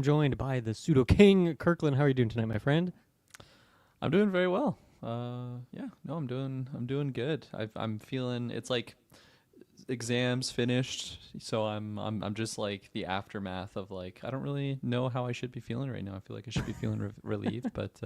Joined by the pseudo king Kirklin. How are you doing tonight, my friend? I'm doing very well. Yeah, no, I'm doing good. I'm feeling it's like exams finished, so I'm just like the aftermath of like I don't really know how I should be feeling right now. I feel like I should be feeling relieved, but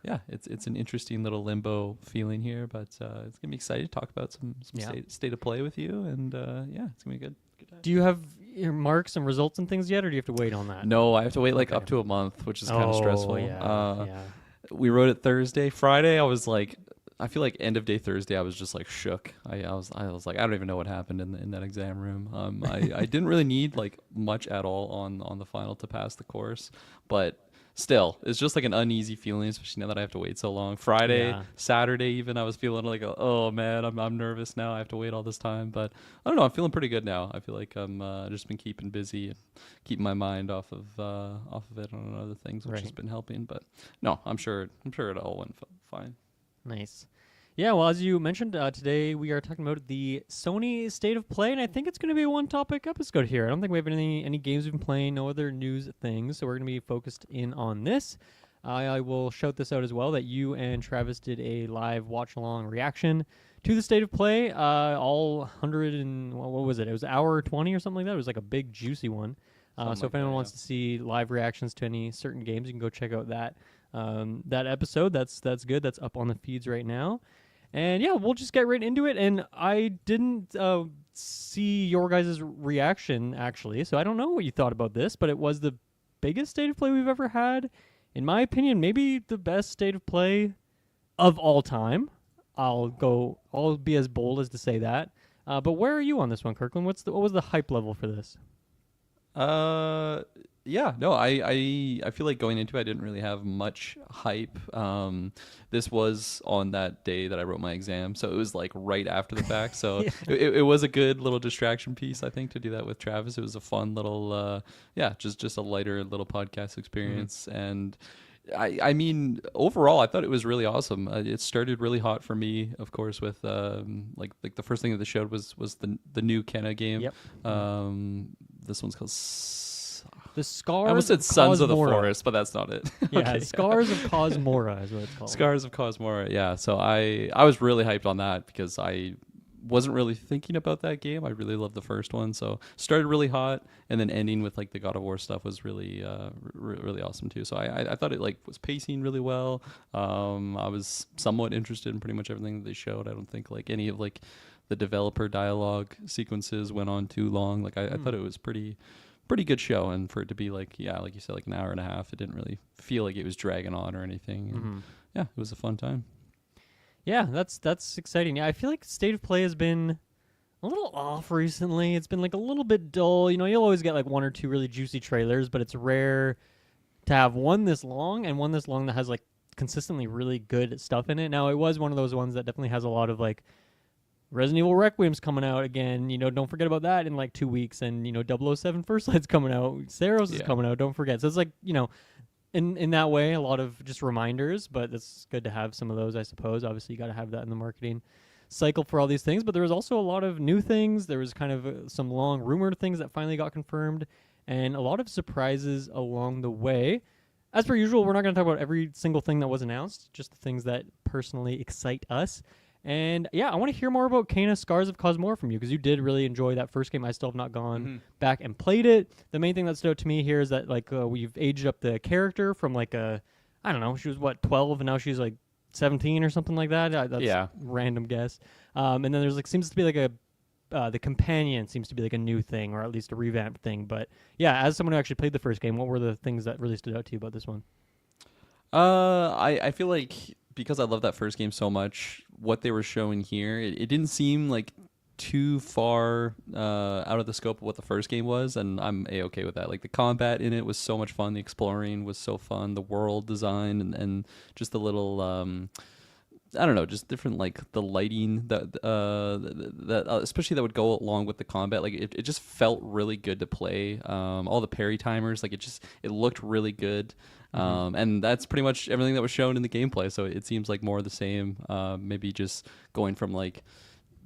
yeah, it's an interesting little limbo feeling here. But it's gonna be exciting to talk about some Yeah. state of play with you, and yeah, it's gonna be good. Good time. Do you have your marks and results and things yet, or do you have to wait on that? No, I have to wait like Okay. up to a month, which is kind of Oh stressful. yeah. We wrote it Thursday. Friday, I was like, I feel like end of day Thursday, I was just like shook. I was like, I don't even know what happened in that exam room. I didn't really need like much at all on the final to pass the course, but still, it's just like an uneasy feeling, especially now that I have to wait so long. Friday, Yeah. Saturday, even I was feeling like, oh man, I'm nervous now. I have to wait all this time, but I don't know. I'm feeling pretty good now. I feel like I'm just been keeping busy and keeping my mind off of it on other things, which has Right. been helping. But no, I'm sure it all went fine. Nice. Yeah, well, as you mentioned, today we are talking about the Sony State of Play, and I think it's going to be a one-topic episode here. I don't think we have any games we've been playing, no other news things, so we're going to be focused in on this. I will shout this out as well that you and Travis did a live watch-along reaction to the State of Play. All 100 and what was it? It was hour 20 or something like that. It was like a big juicy one. Something So like if anyone that, wants to see live reactions to any certain games, you can go check out that episode. That's good. That's up on the feeds right now. And yeah, we'll just get right into it. And I didn't see your guys' reaction actually, so I don't know what you thought about this, but it was the biggest state of play we've ever had. In my opinion, maybe the best state of play of all time. I'll be as bold as to say that. But where are you on this one, Kirkland? What was the hype level for this? Uh, yeah, no, I feel like going into it, I didn't really have much hype. This was on that day that I wrote my exam, so it was like right after the fact. So Yeah. it was a good little distraction piece, I think, to do that with Travis. It was a fun little, yeah, just a lighter little podcast experience. And I mean, overall, I thought it was really awesome. It started really hot for me, of course, with like the first thing that they showed was the new Kenna game. Yep. This one's called. The I almost Scars said of Sons of the Cosmora. Forest, but that's not it. Yeah, Okay. Scars of Cosmora is what it's called. Scars of Cosmora. Yeah. So I was really hyped on that because I wasn't really thinking about that game. I really loved the first one, so started really hot, and then ending with like the God of War stuff was really really awesome too. So I thought it like was pacing really well. I was somewhat interested in pretty much everything that they showed. I don't think like any of like the developer dialogue sequences went on too long. Like I thought it was pretty good show, and for it to be like, yeah, like you said, like an hour and a half, it didn't really feel like it was dragging on or anything. And yeah, it was a fun time. Yeah, that's exciting. Yeah, I feel like State of Play has been a little off recently. It's been like a little bit dull. You know, you'll always get like one or two really juicy trailers, but it's rare to have one this long and one this long that has like consistently really good stuff in it. Now, it was one of those ones that definitely has a lot of like Resident Evil Requiem's coming out again. You know, don't forget about that in like 2 weeks. And, you know, 007 First Light's coming out. Saros is Yeah. coming out. Don't forget. So it's like, you know, in that way, a lot of just reminders, but it's good to have some of those, I suppose. Obviously, you got to have that in the marketing cycle for all these things. But there was also a lot of new things. There was kind of some long rumored things that finally got confirmed, and a lot of surprises along the way. As per usual, we're not going to talk about every single thing that was announced, just the things that personally excite us. And yeah, I want to hear more about Kena Scars of Cosmore from you, because you did really enjoy that first game. I still have not gone back and played it. The main thing that stood out to me here is that like we've aged up the character from like I don't know, she was what, 12, and now she's like 17 or something like that. That's Yeah. random guess. And then there's like seems to be like the companion seems to be like a new thing, or at least a revamped thing. But yeah, as someone who actually played the first game, what were the things that really stood out to you about this one? I feel like because I love that first game so much, what they were showing here, it didn't seem like too far out of the scope of what the first game was, and I'm a-okay with that. Like the combat in it was so much fun, the exploring was so fun, the world design and just the little I don't know, just different like the lighting that especially that would go along with the combat. Like it just felt really good to play. All the parry timers, like it looked really good. And that's pretty much everything that was shown in the gameplay. So it seems like more of the same. Maybe just going from like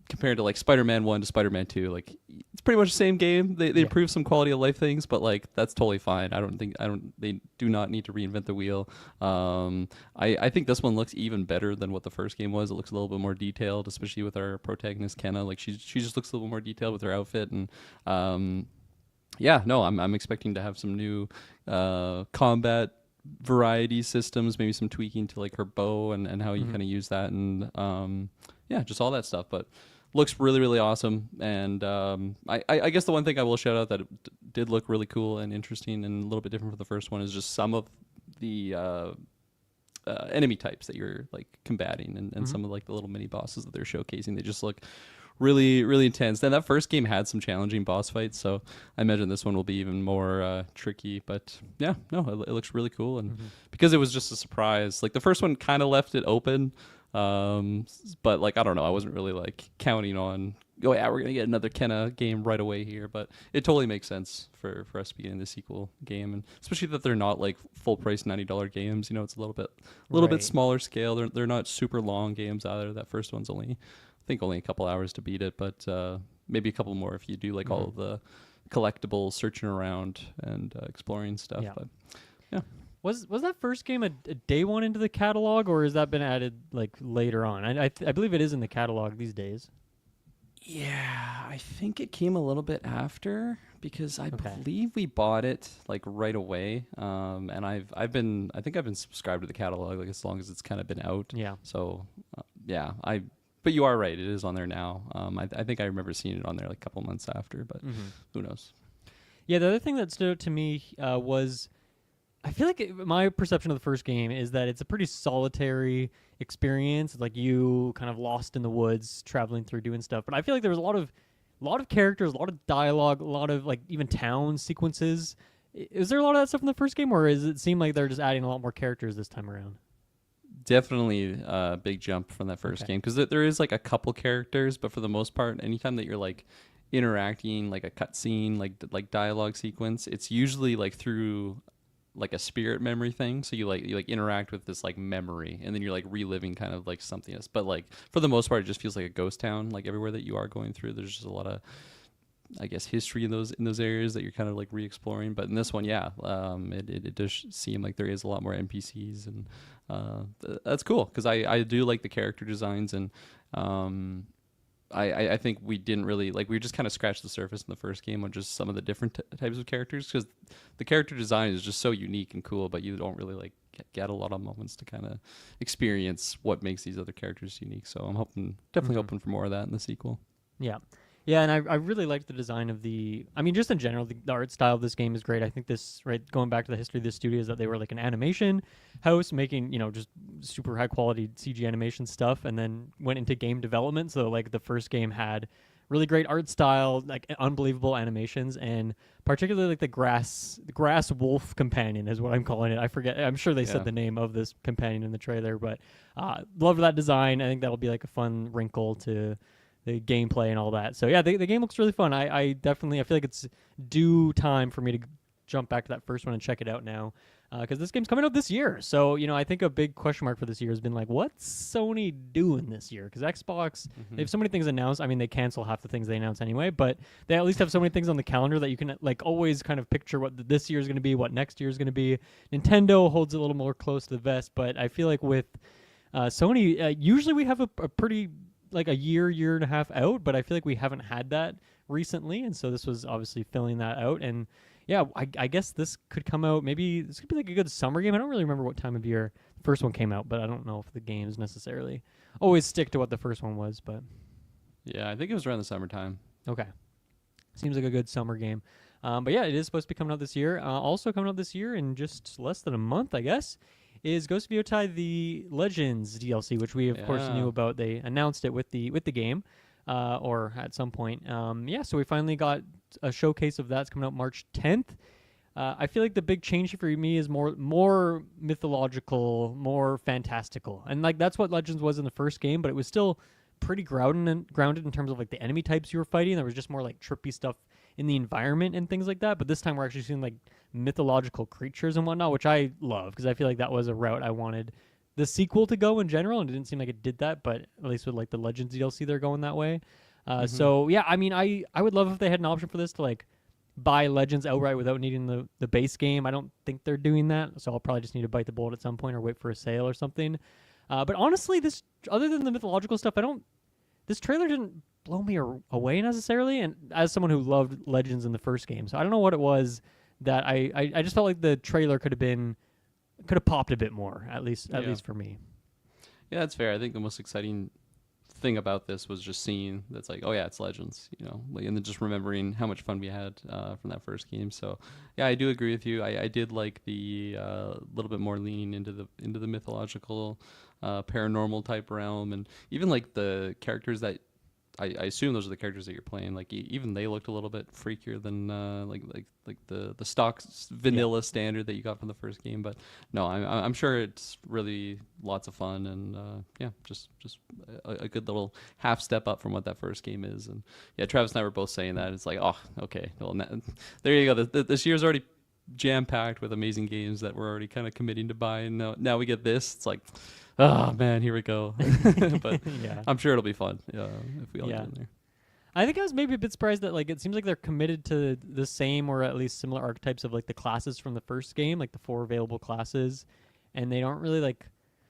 compared to like Spider-Man 1 to Spider-Man 2, like it's pretty much the same game. They improve some quality of life things, but like that's totally fine. They do not need to reinvent the wheel. I think this one looks even better than what the first game was. It looks a little bit more detailed, especially with our protagonist Kenna. Like she just looks a little more detailed with her outfit, and yeah, no, I'm expecting to have some new combat variety systems, maybe some tweaking to like her bow and how you kind of use that, and yeah, just all that stuff. But looks really, really awesome. And I guess the one thing I will shout out that it did look really cool and interesting and a little bit different from the first one is just some of the enemy types that you're like combating, and some of like the little mini bosses that they're showcasing. They just look really, really intense. Then that first game had some challenging boss fights, so I imagine this one will be even more tricky. But yeah, no, it looks really cool, and because it was just a surprise. Like the first one kind of left it open, but like I don't know, I wasn't really like counting on, oh yeah, we're gonna get another Kenna game right away here. But it totally makes sense for us to be getting the sequel game, and especially that they're not like full price $90 games. You know, it's a little bit smaller scale. They're not super long games either. That first one's only a couple hours to beat it, but maybe a couple more if you do like all of the collectibles, searching around and exploring stuff. Yeah. But yeah, was that first game a day one into the catalog, or has that been added like later on? I believe it is in the catalog these days. yeah, I think it came a little bit after because I believe we bought it like right away. And I think I've been subscribed to the catalog like as long as it's kind of been out. Yeah. So yeah, But you are right; it is on there now. I think I remember seeing it on there like a couple months after, but who knows? Yeah, the other thing that stood out to me was, I feel like my perception of the first game is that it's a pretty solitary experience. It's like you kind of lost in the woods, traveling through, doing stuff. But I feel like there was a lot of characters, a lot of dialogue, a lot of like even town sequences. Is there a lot of that stuff in the first game, or does it seem like they're just adding a lot more characters this time around? Definitely a big jump from that first game, because there is like a couple characters, but for the most part, anytime that you're like interacting, like a cutscene, like dialogue sequence, it's usually like through like a spirit memory thing. So you interact with this like memory, and then you're like reliving kind of like something else. But like for the most part, it just feels like a ghost town. Like everywhere that you are going through, there's just a lot of, I guess, history in those areas that you're kind of like re-exploring. But in this one, yeah, it does seem like there is a lot more NPCs, and that's cool because I do like the character designs, and I think we didn't really like, we just kind of scratched the surface in the first game on just some of the different types of characters, because the character design is just so unique and cool, but you don't really like get a lot of moments to kind of experience what makes these other characters unique. So I'm definitely hoping for more of that in the sequel. Yeah. Yeah, and I really liked the design of just in general, the art style of this game is great. I think going back to the history of this studio, is that they were like an animation house making, just super high quality CG animation stuff, and then went into game development. So like the first game had really great art style, like unbelievable animations, and particularly like the grass wolf companion is what I'm calling it. I forget. I'm sure they said the name of this companion in the trailer, but love that design. I think that'll be like a fun wrinkle to the gameplay and all that. So yeah, the game looks really fun. I definitely, I feel like it's due time for me to jump back to that first one and check it out now, because this game's coming out this year. So I think a big question mark for this year has been like, what's Sony doing this year? Because Xbox, they have so many things announced. I mean, they cancel half the things they announce anyway, but they at least have so many things on the calendar that you can like always kind of picture what this year is going to be, what next year is going to be. Nintendo holds it a little more close to the vest, but I feel like with Sony, usually we have a pretty like a year and a half out, but I feel like we haven't had that recently, and so this was obviously filling that out. And yeah, I guess this could come out, maybe this could be like a good summer game. I don't really remember what time of year the first one came out, but I don't know if the games necessarily always stick to what the first one was. But yeah, I think it was around the summertime. Okay, seems like a good summer game. But yeah, it is supposed to be coming out this year. Also coming out this year in just less than a month, I guess, is Ghost of Yotei the Legends DLC, which we of course knew about. They announced it with the game, or at some point. So we finally got a showcase of that. It's coming out March 10th. I feel like the big change for me is more mythological, more fantastical, and like that's what Legends was in the first game, but it was still pretty grounded in terms of like the enemy types you were fighting. There was just more like trippy stuff in the environment and things like that. But this time we're actually seeing like mythological creatures and whatnot, which I love, because I feel like that was a route I wanted the sequel to go in general, and it didn't seem like it did that. But at least with like the Legends DLC, they're going that way. So yeah, I mean, I would love if they had an option for this to like buy Legends outright without needing the base game. I don't think they're doing that, so I'll probably just need to bite the bullet at some point or wait for a sale or something. But honestly, this other than the mythological stuff, this trailer didn't blow me away necessarily. And as someone who loved Legends in the first game, so I don't know what it was that I just felt like the trailer could have popped a bit more, at least for me. Yeah, that's fair. I think the most exciting thing about this was just seeing that's like, oh yeah, it's Legends, like, and then just remembering how much fun we had from that first game. So yeah, I do agree with you. I did like the little bit more leaning into the mythological, paranormal type realm, and even like the characters that I assume those are the characters that you're playing. Like even they looked a little bit freakier than like the stock vanilla standard that you got from the first game. But no, I'm sure it's really lots of fun, and yeah, just a good little half step up from what that first game is. And yeah, Travis and I were both saying that. It's like, oh, okay, well, there you go. This year's already jam packed with amazing games that we're already kind of committing to buy, and now we get this. It's like, oh man, here we go. But Yeah. I'm sure it'll be fun if we all get in there. I think I was maybe a bit surprised that like it seems like they're committed to the same or at least similar archetypes of like the classes from the first game, like the 4 available classes, and they don't really like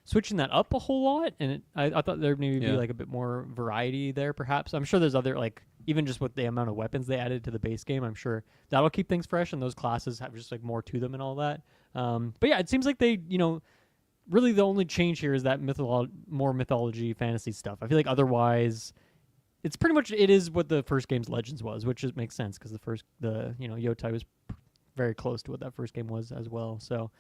switching that up a whole lot. And I thought there'd maybe be like a bit more variety there, perhaps. I'm sure there's other like even just with the amount of weapons they added to the base game, I'm sure that'll keep things fresh, and those classes have just like more to them and all that. But yeah, it seems like they really the only change here is that more mythology fantasy stuff. I feel like otherwise it's pretty much it is what the first game's Legends was, which makes sense because the Yotai was very close to what that first game was as well. So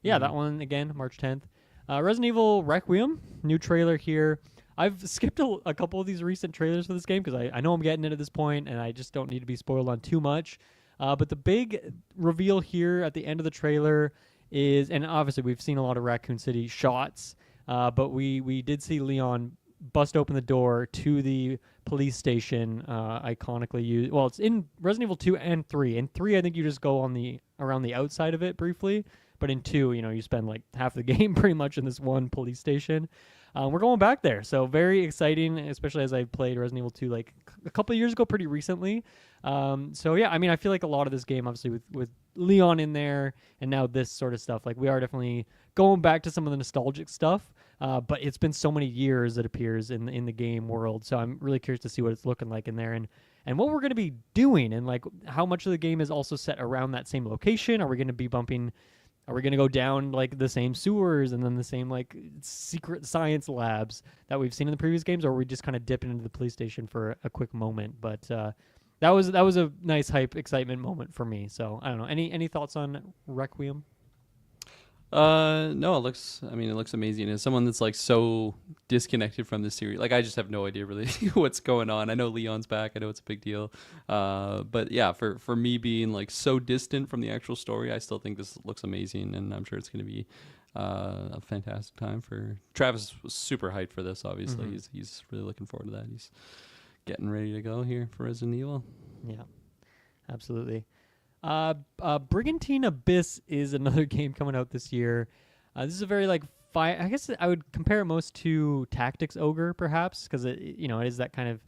yeah, that one again, March 10th. Resident Evil Requiem, new trailer here. I've skipped a couple of these recent trailers for this game because I know I'm getting it at this point and I just don't need to be spoiled on too much. But the big reveal here at the end of the trailer is, and obviously we've seen a lot of Raccoon City shots, but we did see Leon bust open the door to the police station, iconically used. Well, it's in Resident Evil 2 and 3. In 3, I think you just go around the outside of it briefly, but in 2, you spend like half the game pretty much in this one police station. We're going back there, so very exciting, especially as I played Resident Evil 2 like a couple of years ago pretty recently. So yeah, I mean, I feel like a lot of this game, obviously with Leon in there and now this sort of stuff, like we are definitely going back to some of the nostalgic stuff, but it's been so many years, it appears, in the game world, so I'm really curious to see what it's looking like in there and what we're going to be doing, and like how much of the game is also set around that same location. Are we going to go down like the same sewers and then the same like secret science labs that we've seen in the previous games, or are we just kind of dipping into the police station for a quick moment? But that was a nice hype excitement moment for me. So I don't know. Any thoughts on Requiem? No, it looks amazing. As someone that's like so disconnected from this series, like I just have no idea really what's going on. I know Leon's back. I know it's a big deal. But yeah, for me being like so distant from the actual story, I still think this looks amazing, and I'm sure it's going to be a fantastic time for Travis. Was super hyped for this. Obviously, he's really looking forward to that. He's getting ready to go here for Resident Evil. Yeah, absolutely. Brigantine Abyss is another game coming out this year. This is a very like I guess I would compare it most to Tactics Ogre, perhaps, because it is that kind of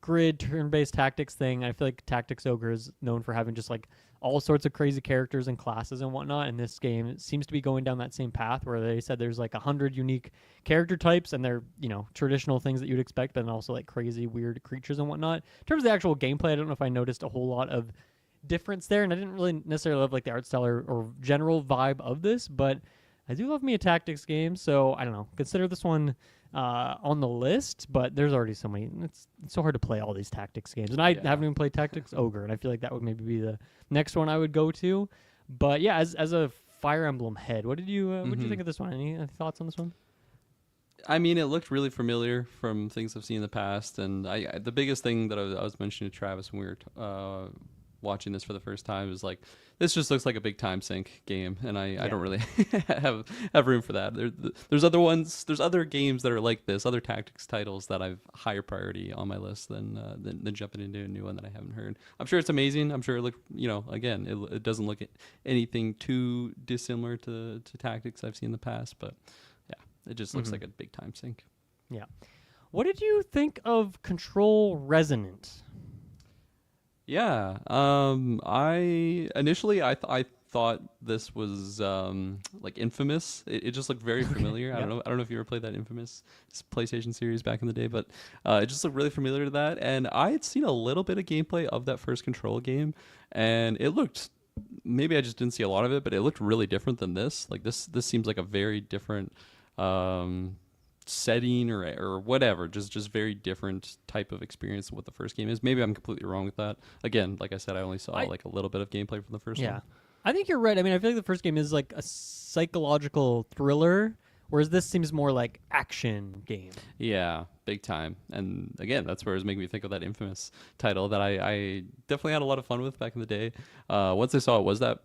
grid turn-based tactics thing. I feel like Tactics Ogre is known for having just like all sorts of crazy characters and classes and whatnot. And this game seems to be going down that same path where they said there's like 100 unique character types, and they're traditional things that you'd expect, but then also like crazy weird creatures and whatnot. In terms of the actual gameplay, I don't know if I noticed a whole lot of difference there, and I didn't really necessarily love like the art style or general vibe of this, but I do love me a tactics game, so I don't know, consider this one on the list. But there's already so many, it's so hard to play all these tactics games, and I haven't even played Tactics Ogre, and I feel like that would maybe be the next one I would go to. But yeah, as a Fire Emblem head, what did you think of this one? Any thoughts on this one? I mean, it looked really familiar from things I've seen in the past, and the biggest thing that I was mentioning to Travis when we were watching this for the first time is like, this just looks like a big time sink game, and I don't really have room for that. There's other games that are like this, other tactics titles that I've higher priority on my list than jumping into a new one that I haven't heard. I'm sure it's amazing. I'm sure it again, it doesn't look anything too dissimilar to tactics I've seen in the past, but yeah, It just looks like a big time sink. Yeah. What did you think of Control Resonant? Yeah. I thought this was like Infamous. It just looked very familiar. Yeah. I don't know if you ever played that Infamous PlayStation series back in the day, but it just looked really familiar to that. And I had seen a little bit of gameplay of that first Control game, and it looked. Maybe I just didn't see a lot of it, but it looked really different than this. Like this seems like a very different setting or whatever, just very different type of experience than what the first game is. Maybe I'm completely wrong with that. Again, like I said, I only saw like a little bit of gameplay from the first one. I think you're right. I mean, I feel like the first game is like a psychological thriller, whereas this seems more like action game. Yeah, big time. And again, that's where it was making me think of that Infamous title that I definitely had a lot of fun with back in the day. Once I saw it was that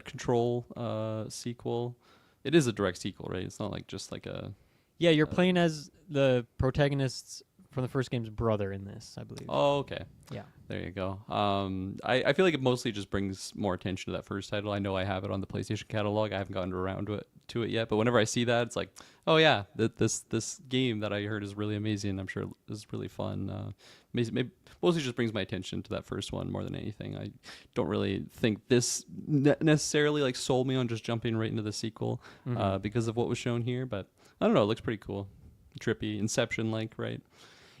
Control sequel. It is a direct sequel, right? It's not like just like a... Yeah, you're playing as the protagonist's from the first game's brother in this, I believe. Oh, okay. Yeah. There you go. I feel like it mostly just brings more attention to that first title. I know I have it on the PlayStation catalog. I haven't gotten around to it yet, but whenever I see that, it's like, oh yeah, this game that I heard is really amazing. I'm sure is really fun. Maybe mostly just brings my attention to that first one more than anything. I don't really think this necessarily like sold me on just jumping right into the sequel because of what was shown here, but I don't know. It looks pretty cool, trippy, Inception-like, right?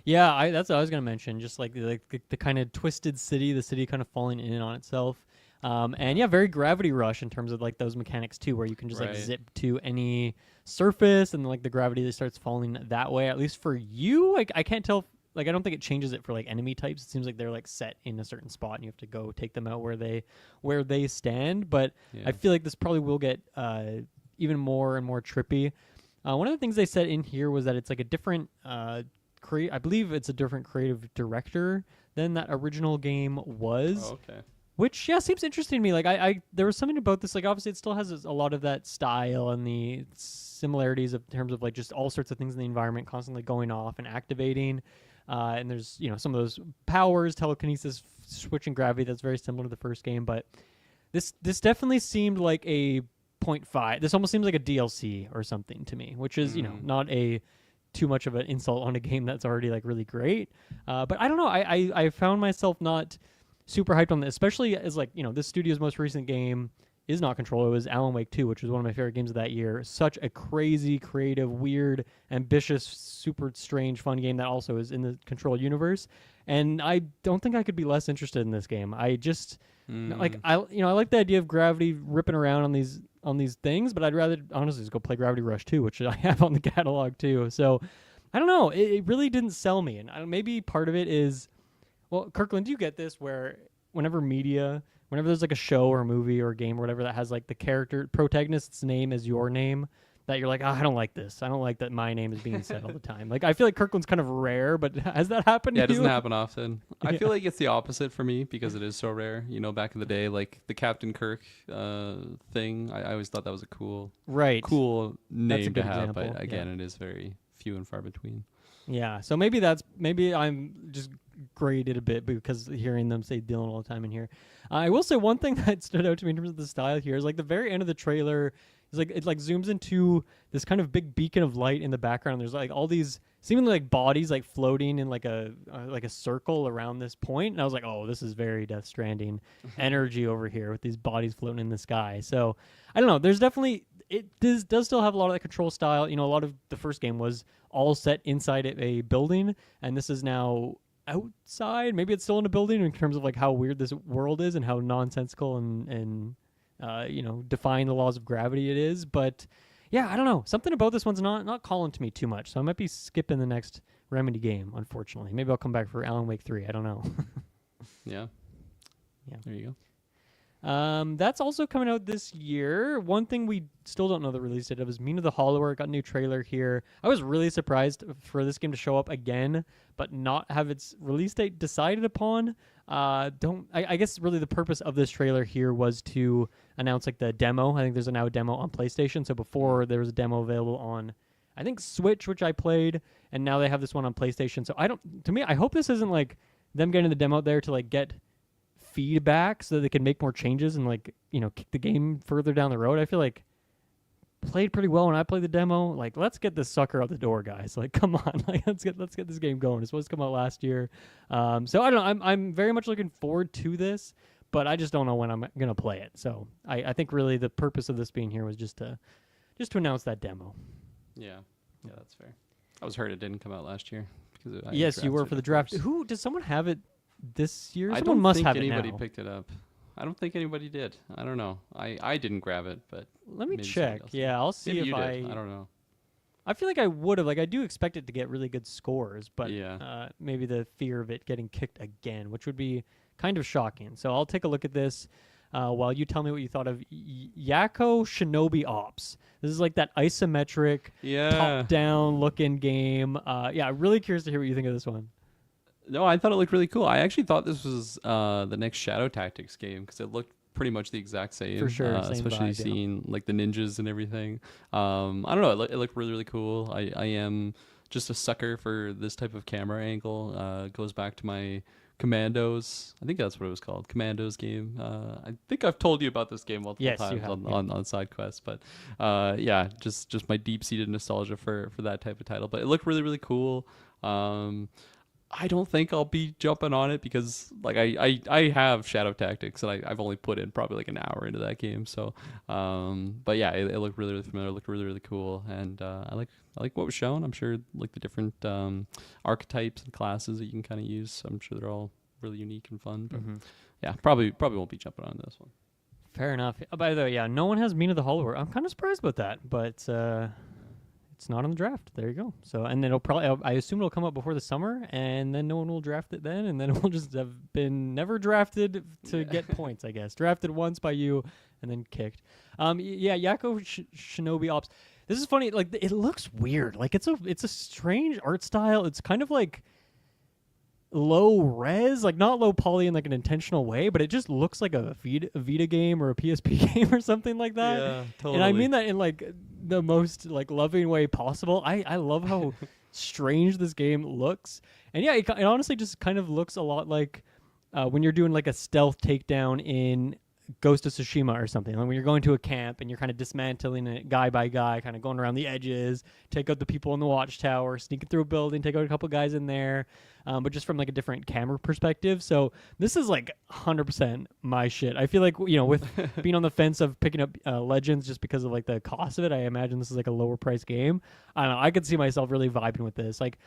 Yeah, that's what I was gonna mention. Just like the kind of twisted city, the city kind of falling in on itself, and yeah, very Gravity Rush in terms of like those mechanics too, where you can just like zip to any surface and like the gravity that starts falling that way. At least for you, like I can't tell. Like I don't think it changes it for like enemy types. It seems like they're like set in a certain spot, and you have to go take them out where they stand. But I feel like this probably will get even more and more trippy. One of the things they said in here was that it's like a different. I believe it's a different creative director than that original game was. Oh, okay. Which seems interesting to me. Like I there was something about this. Like obviously it still has a lot of that style and the similarities of in terms of like just all sorts of things in the environment constantly going off and activating. And there's some of those powers, telekinesis, switching gravity that's very similar to the first game. But this definitely seemed like a 0.5. This almost seems like a DLC or something to me, which is not a too much of an insult on a game that's already like really great. But I don't know. I found myself not super hyped on this, especially as like, this studio's most recent game is not Control. It was Alan Wake 2, which was one of my favorite games of that year. Such a crazy, creative, weird, ambitious, super strange, fun game that also is in the Control universe. And I don't think I could be less interested in this game. I just like I like the idea of gravity ripping around on these things, but I'd rather honestly just go play Gravity Rush 2, which I have on the catalog too. So I don't know. It really didn't sell me, and maybe part of it is, well, Kirklin, do you get this where whenever there's like a show or a movie or a game or whatever that has like the character protagonist's name as your name, that you're like, I don't like this. I don't like that my name is being said all the time. Like, I feel like Kirkland's kind of rare, but has that happened to you? Yeah, it doesn't happen often. I feel like it's the opposite for me because it is so rare. Back in the day, like the Captain Kirk thing, I always thought that was a cool name to have. But again, it is very few and far between. Yeah, so maybe I'm just graded a bit because hearing them say Dylan all the time in here. I will say one thing that stood out to me in terms of the style here is like the very end of the trailer is like it like zooms into this kind of big beacon of light in the background. There's like all these seemingly like bodies like floating in like a circle around this point, and I was like, oh, this is very Death Stranding energy over here with these bodies floating in the sky. So I don't know. There's definitely does still have a lot of that Control style. A lot of the first game was all set inside a building, and this is now outside. Maybe it's still in a building in terms of like how weird this world is and how nonsensical and defying the laws of gravity it is. But yeah, I don't know. Something about this one's not calling to me too much, so I might be skipping the next Remedy game, unfortunately. Maybe I'll come back for Alan Wake 3. I don't know. Yeah. There you go. That's also coming out this year. One thing we still don't know the release date of is Mina the Hollower. Got a new trailer here. I was really surprised for this game to show up again, but not have its release date decided upon. I guess really the purpose of this trailer here was to announce like the demo. I think there's now a demo on PlayStation. So before there was a demo available on, I think Switch, which I played, and now they have this one on PlayStation. So I hope this isn't like them getting the demo out there to like get feedback so that they can make more changes and like kick the game further down the road. I feel like played pretty well when I played the demo. Like, let's get this sucker out the door, guys. Like, come on, like let's get this game going. It's supposed to come out last year, so I don't know. I'm very much looking forward to this, but I just don't know when I'm gonna play it. So I think really the purpose of this being here was just to announce that demo. Yeah, that's fair. I was hurt it didn't come out last year because Yes, you were for the draft. Who does someone have it this year? I Someone don't must think have anybody it now. picked it up. I don't think anybody did. I don't know. I didn't grab it, but Let me maybe check. somebody else did. Yeah, I'll see Maybe if you I. did. I don't know. I feel like I would have. Like, I do expect it to get really good scores, but Yeah. maybe the fear of it getting kicked again, which would be kind of shocking. So I'll take a look at this while you tell me what you thought of Yakko Shinobi Ops. This is like that isometric, top-down looking game. Yeah, really curious to hear what you think of this one. No, I thought it looked really cool. I actually thought this was the next Shadow Tactics game because it looked pretty much the exact same. For sure, same especially vibe, seeing like the ninjas and everything. I don't know. It looked really, really cool. I am just a sucker for this type of camera angle. It goes back to my Commandos. I think that's what it was called. Commandos game. I think I've told you about this game multiple Yes, you times have, on Sidequest. But yeah, just my deep-seated nostalgia for that type of title. But it looked really, really cool. I don't think I'll be jumping on it because like I have Shadow Tactics and I've only put in probably like an hour into that game. So, but yeah, it looked really, really familiar. It looked really, really cool, and I like what was shown. I'm sure like the different archetypes and classes that you can kind of use. I'm sure they're all really unique and fun. But yeah, probably won't be jumping on this one. Fair enough. By the way, yeah, no one has Mina the Hollower. I'm kind of surprised about that, but it's not on the draft. There you go. So, and then it'll probably, I assume it'll come out before the summer, and then no one will draft it then, and then it will just have been never drafted to get points, I guess. Drafted once by you, and then kicked. Yeah, Yakko Shinobi Ops. This is funny. Like, it looks weird. Like, it's a strange art style. It's kind of like low res, like not low poly in like an intentional way, but it just looks like a Vita game or a PSP game or something like that. Yeah, totally. And I mean that in like the most like loving way possible. I love how strange this game looks. And yeah, it honestly just kind of looks a lot like when you're doing like a stealth takedown in Ghost of Tsushima or something. Like when you're going to a camp and you're kind of dismantling it guy by guy, kind of going around the edges, take out the people in the watchtower, sneaking through a building, take out a couple guys in there, but just from like a different camera perspective. So this is like 100% my shit. I feel like, you know, with being on the fence of picking up Legends just because of like the cost of it, I imagine this is like a lower price game. I don't know. I could see myself really vibing with this. Like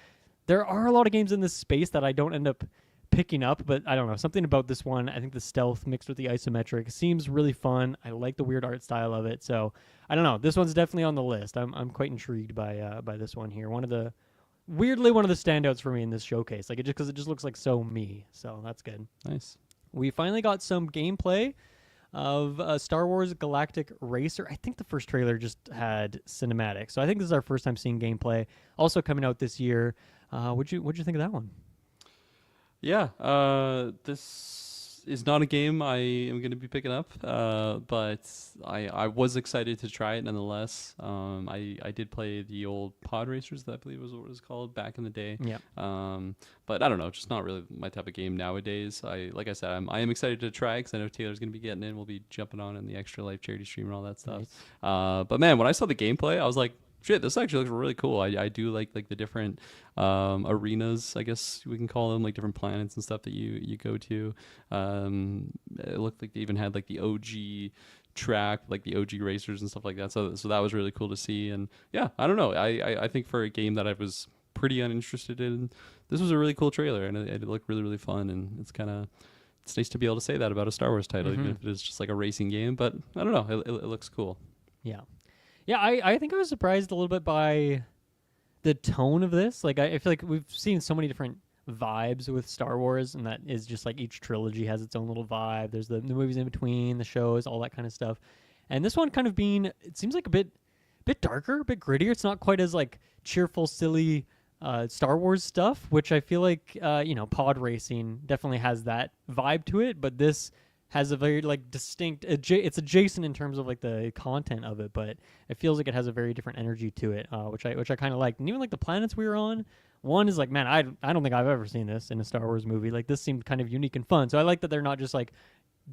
there are a lot of games in this space that I don't end up picking up, but I don't know, something about this one, I think the stealth mixed with the isometric seems really fun. I like the weird art style of it, so I don't know, this one's definitely on the list. I'm quite intrigued by this one here. One of the standouts for me in this showcase, like it just because it just looks like so me, so that's good. Nice. We finally got some gameplay of Star Wars Galactic Racer. I think the first trailer just had cinematic, so I think this is our first time seeing gameplay. Also coming out this year. What'd you think of that one? Yeah, this is not a game I am going to be picking up, but I was excited to try it nonetheless. I did play the old Pod Racers, that I believe was what it was called back in the day. Yeah. But I don't know, just not really my type of game nowadays. Like I said, I am excited to try because I know Taylor's going to be getting in. We'll be jumping on in the Extra Life charity stream and all that stuff. Nice. But man, when I saw the gameplay, I was like, shit, this actually looks really cool. I do like the different arenas, I guess we can call them, like different planets and stuff that you go to. It looked like they even had like the OG track, like the OG racers and stuff like that. So that was really cool to see. And yeah, I don't know. I think for a game that I was pretty uninterested in, this was a really cool trailer, and it looked really, really fun. And it's nice to be able to say that about a Star Wars title, even if it is just like a racing game. But I don't know, it looks cool. Yeah. Yeah, I think I was surprised a little bit by the tone of this. Like, I feel like we've seen so many different vibes with Star Wars, and that is just like each trilogy has its own little vibe. There's the movies in between, the shows, all that kind of stuff. And this one kind of it seems like a bit darker, a bit grittier. It's not quite as like cheerful, silly Star Wars stuff, which I feel like, pod racing definitely has that vibe to it, but this has a very like distinct it's adjacent in terms of like the content of it, but it feels like it has a very different energy to it, which I kind of liked. And even like the planets we were on, one is like, man, I don't think I've ever seen this in a Star Wars movie. Like this seemed kind of unique and fun, so I like that they're not just like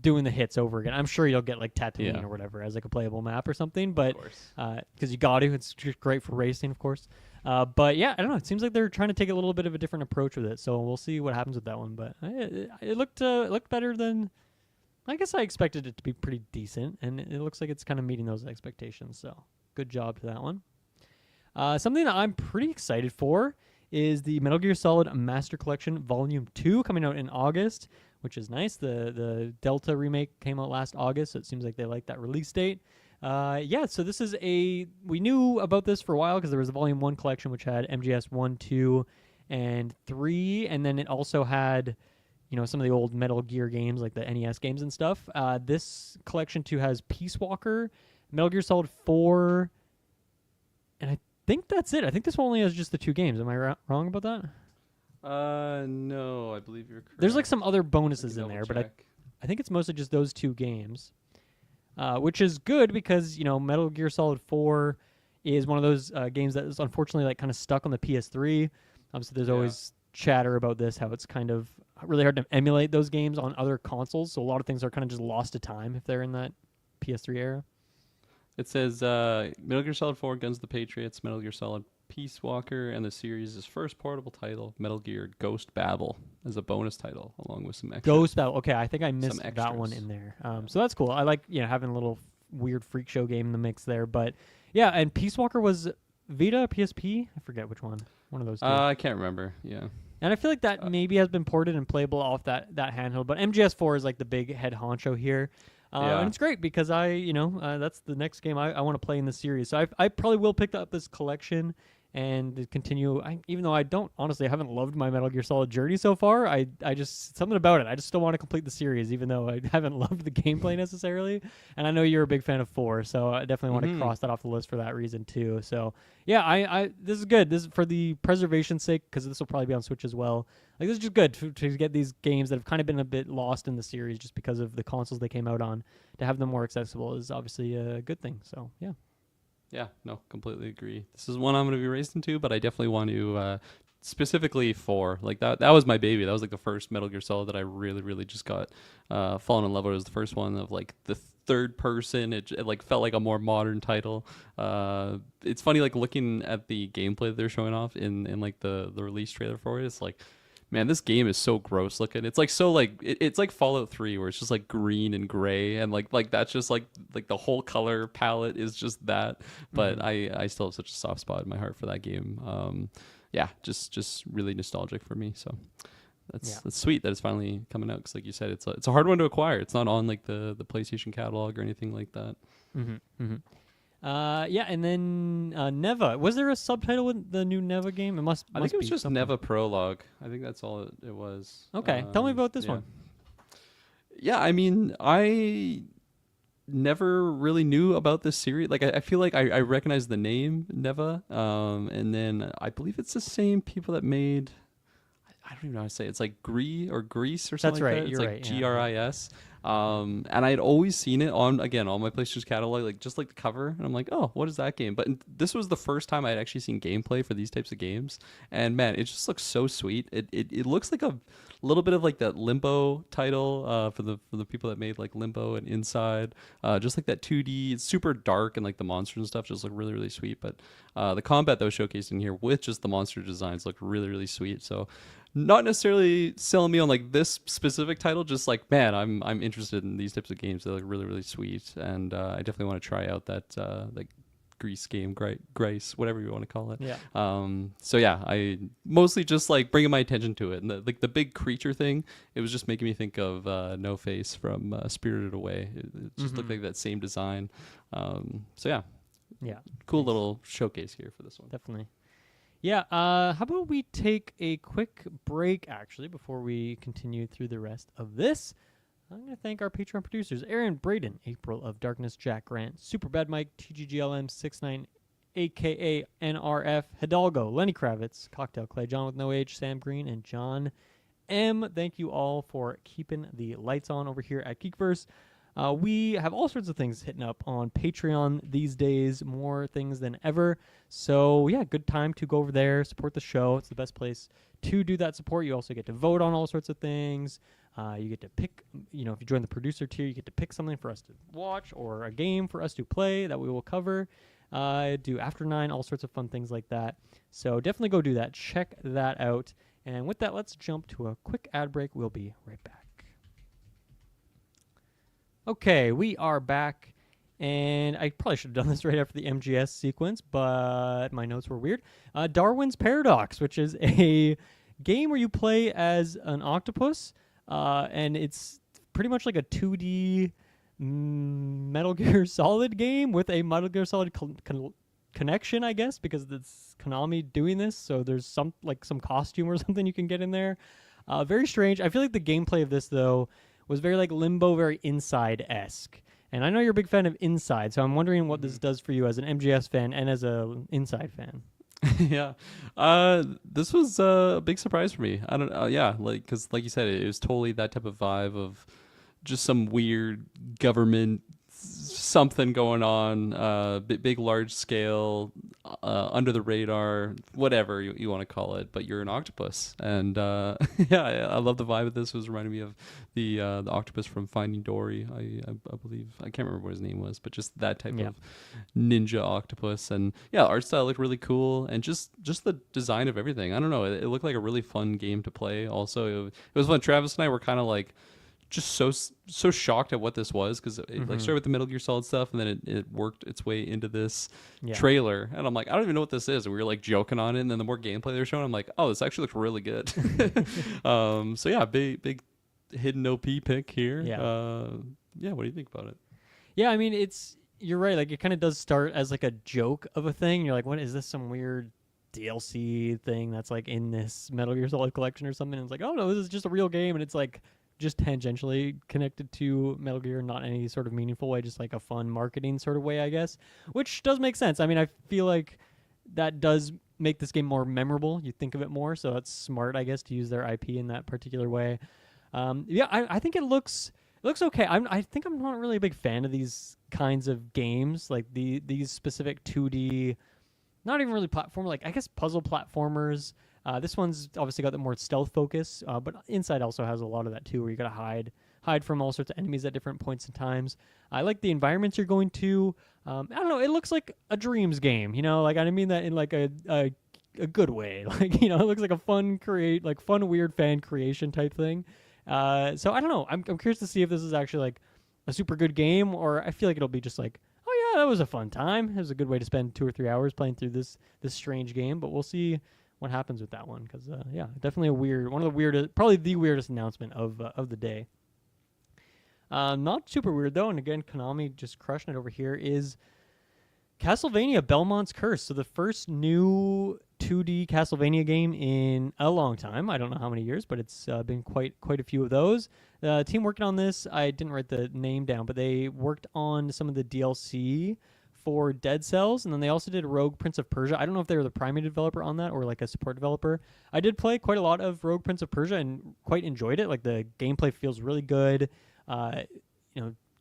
doing the hits over again. I'm sure you'll get like Tatooine Yeah. or whatever as like a playable map or something, but Of course. because you got to, it's just great for racing, of course. But yeah, I don't know. It seems like they're trying to take a little bit of a different approach with it, so we'll see what happens with that one. But it looked better than I guess I expected it to be pretty decent, and it looks like it's kind of meeting those expectations. So good job to that one. Something that I'm pretty excited for is the Metal Gear Solid Master Collection Volume 2 coming out in August, which is nice. The Delta remake came out last August, so it seems like they like that release date. Yeah, so this is we knew about this for a while because there was a Volume 1 collection which had MGS 1, 2, and 3, and then it also had some of the old Metal Gear games like the NES games and stuff. This collection 2 has Peace Walker, Metal Gear Solid 4, and I think that's it. I think this one only has just the 2 games. Am I wrong about that? No, I believe you're correct. There's like some other bonuses in there, but I think it's mostly just those 2 games, which is good because Metal Gear Solid 4 is one of those games that is unfortunately like kind of stuck on the PS3. Obviously, there's always chatter about this, how it's kind of really hard to emulate those games on other consoles. So a lot of things are kind of just lost to time if they're in that PS3 era. It says Metal Gear Solid 4 Guns of the Patriots, Metal Gear Solid Peace Walker, and the series' first portable title, Metal Gear Ghost Babel, as a bonus title, along with some extras. Ghost Babel. Okay, I think I missed that one in there. So that's cool. I like having a little weird freak show game in the mix there. But yeah, and Peace Walker was Vita, PSP? I forget which one. One of those two. I can't remember. Yeah. And I feel like that maybe has been ported and playable off that handheld. But MGS4 is like the big head honcho here. And it's great because that's the next game I want to play in the series. So I probably will pick up this collection and continue. Even though I haven't loved my Metal Gear Solid journey so far. I just, something about it. I just still want to complete the series, even though I haven't loved the gameplay necessarily. And I know you're a big fan of 4, so I definitely want to cross that off the list for that reason too. So yeah, this is good. This is for the preservation's sake, because this will probably be on Switch as well. Like, this is just good to get these games that have kind of been a bit lost in the series just because of the consoles they came out on. To have them more accessible is obviously a good thing. So yeah. Yeah, no, completely agree. This is one I'm going to be racing to, but I definitely want to specifically 4. Like that was my baby. That was like the first Metal Gear Solid that I really, really just got fallen in love with. It was the first one of like the third person. It like felt like a more modern title. It's funny, like looking at the gameplay that they're showing off in like the release trailer for it. It's like, man, this game is so gross looking. It's like so like it's like Fallout 3 where it's just like green and gray and like that's just like the whole color palette is just that. But I still have such a soft spot in my heart for that game. Yeah, just really nostalgic for me. So that's sweet that it's finally coming out, because like you said, it's a hard one to acquire. It's not on like the PlayStation catalog or anything like that. Yeah, and then Neva. Was there a subtitle in the new Neva game? I think it was just something. Neva Prologue. I think that's all it was. Okay, tell me about this one. Yeah, I mean, I never really knew about this series. Like, I feel like I recognize the name Neva, and then I believe it's the same people that made. I don't even know how to say it. It's like Grease or something. That's right. That. It's You're like right. GRIS. And I had always seen it on my PlayStation's catalog, like just like the cover, and I'm like, oh, what is that game? But this was the first time I had actually seen gameplay for these types of games, and man, it just looks so sweet. It looks like a little bit of like that Limbo title for the people that made like Limbo and Inside, just like that 2D. It's super dark, and like the monsters and stuff just look really, really sweet. But the combat that was showcased in here with just the monster designs look really, really sweet. So not necessarily selling me on like this specific title, just like, man, I'm interested in these types of games. They look really, really sweet, and I definitely want to try out that like Grease game, Grace, whatever you want to call it. Yeah. So yeah, I mostly just like bringing my attention to it, and the big creature thing, it was just making me think of No Face from Spirited Away. It just looked like that same design. So yeah, cool little showcase here for this one. Definitely. Yeah, how about we take a quick break, actually, before we continue through the rest of this. I'm going to thank our Patreon producers, Aaron Braden, April of Darkness, Jack Grant, Superbad Mike, TGGLM69, a.k.a. NRF, Hidalgo, Lenny Kravitz, Cocktail Clay, John with No Age, Sam Green, and John M. Thank you all for keeping the lights on over here at Geekverse. We have all sorts of things hitting up on Patreon these days, more things than ever. So, yeah, good time to go over there, support the show. It's the best place to do that support. You also get to vote on all sorts of things. You get to pick, if you join the producer tier, you get to pick something for us to watch or a game for us to play that we will cover. Do After 9, all sorts of fun things like that. So definitely go do that. Check that out. And with that, let's jump to a quick ad break. We'll be right back. Okay, we are back. And I probably should have done this right after the MGS sequence, but my notes were weird. Darwin's Paradox, which is a game where you play as an octopus, and it's pretty much like a 2D Metal Gear Solid game with a Metal Gear Solid connection, I guess, because it's Konami doing this. So there's some costume or something you can get in there. Very strange. I feel like the gameplay of this though was very like Limbo, very Inside-esque. And I know you're a big fan of Inside, so I'm wondering what this does for you as an MGS fan and as a Inside fan. Yeah, this was a big surprise for me. I don't know. Yeah, because like you said, it was totally that type of vibe of just some weird government something going on, big large scale, under the radar, whatever you want to call it, but you're an octopus. And yeah, I love the vibe of this. It was reminding me of the octopus from Finding Dory. I believe, I can't remember what his name was, but just that type of ninja octopus. And yeah, art style looked really cool, and just the design of everything. I don't know, it looked like a really fun game to play. Also, it was fun. Travis and I were kind of like just so shocked at what this was, because it like started with the Metal Gear Solid stuff, and then it worked its way into this trailer, and I'm like, I don't even know what this is, and we were like joking on it, and then the more gameplay they were showing, I'm like, oh, this actually looks really good. So yeah, big hidden OP pick here. Yeah, what do you think about it? Yeah, I mean, you're right, like it kind of does start as like a joke of a thing. You're like, what is this, some weird DLC thing that's like in this Metal Gear Solid collection or something? And it's like, oh no, this is just a real game, and it's like just tangentially connected to Metal Gear, not any sort of meaningful way, just like a fun marketing sort of way, I guess, which does make sense. I mean, I feel like that does make this game more memorable. You think of it more, so it's smart, I guess, to use their IP in that particular way. Yeah, I think it looks okay. I think I'm not really a big fan of these kinds of games, like these specific 2D, not even really platform, like I guess puzzle platformers. This one's obviously got the more stealth focus, but Inside also has a lot of that too, where you gotta hide from all sorts of enemies at different points in times. I like the environments you're going to. I don't know, it looks like a Dreams game, like I mean that in like a good way. Like, it looks like a fun weird fan creation type thing. So I don't know. I'm curious to see if this is actually like a super good game, or I feel like it'll be just like, oh yeah, that was a fun time. It was a good way to spend 2 or 3 hours playing through this strange game. But we'll see what happens with that one, because yeah, definitely one of the weirdest, probably the weirdest announcement of the day. Not super weird though, and again, Konami just crushing it over here, is Castlevania Belmont's Curse. So the first new 2D Castlevania game in a long time. I don't know how many years, but it's been quite a few of those. The team working on this, I didn't write the name down, but they worked on some of the DLC for Dead Cells, and then they also did Rogue Prince of Persia. I don't know if they were the primary developer on that or like a support developer. I did play quite a lot of Rogue Prince of Persia and quite enjoyed it. Like the gameplay feels really good.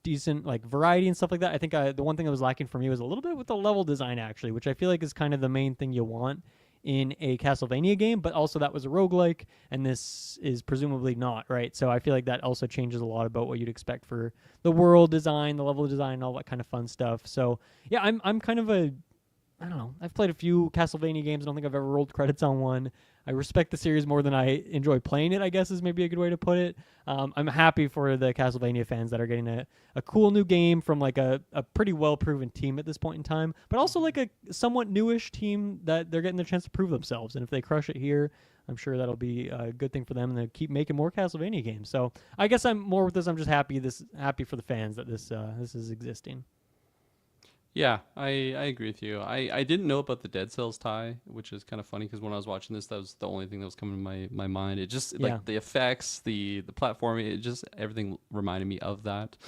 Decent like variety and stuff like that. I think the one thing that was lacking for me was a little bit with the level design, actually, which I feel like is kind of the main thing you want in a Castlevania game, but also that was a roguelike, and this is presumably not, right? So I feel like that also changes a lot about what you'd expect for the world design, the level design, all that kind of fun stuff. So yeah, I'm kind of I don't know. I've played a few Castlevania games. I don't think I've ever rolled credits on one. I respect the series more than I enjoy playing it, I guess is maybe a good way to put it. I'm happy for the Castlevania fans that are getting a cool new game from like a pretty well-proven team at this point in time, but also like a somewhat newish team that they're getting the chance to prove themselves. And if they crush it here, I'm sure that'll be a good thing for them, and they keep making more Castlevania games. So I guess I'm more with this. I'm just happy for the fans that this is existing. Yeah, I agree with you. I didn't know about the Dead Cells tie, which is kind of funny because when I was watching this, that was the only thing that was coming to my mind. It just like the effects, the platforming, it just everything reminded me of that,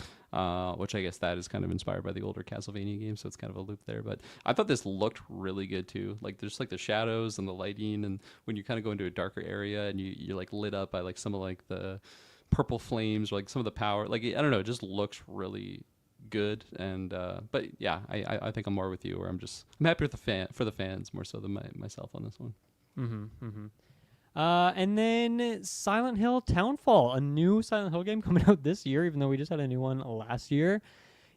which I guess that is kind of inspired by the older Castlevania games, so it's kind of a loop there. But I thought this looked really good too. Like there's like the shadows and the lighting, and when you kind of go into a darker area and you're like lit up by like some of like the purple flames or like some of the power, like I don't know, it just looks really good. And but yeah, I think I'm more with you, where I'm happy with for the fans more so than myself on this one. And then Silent Hill Townfall, a new Silent Hill game coming out this year, even though we just had a new one last year.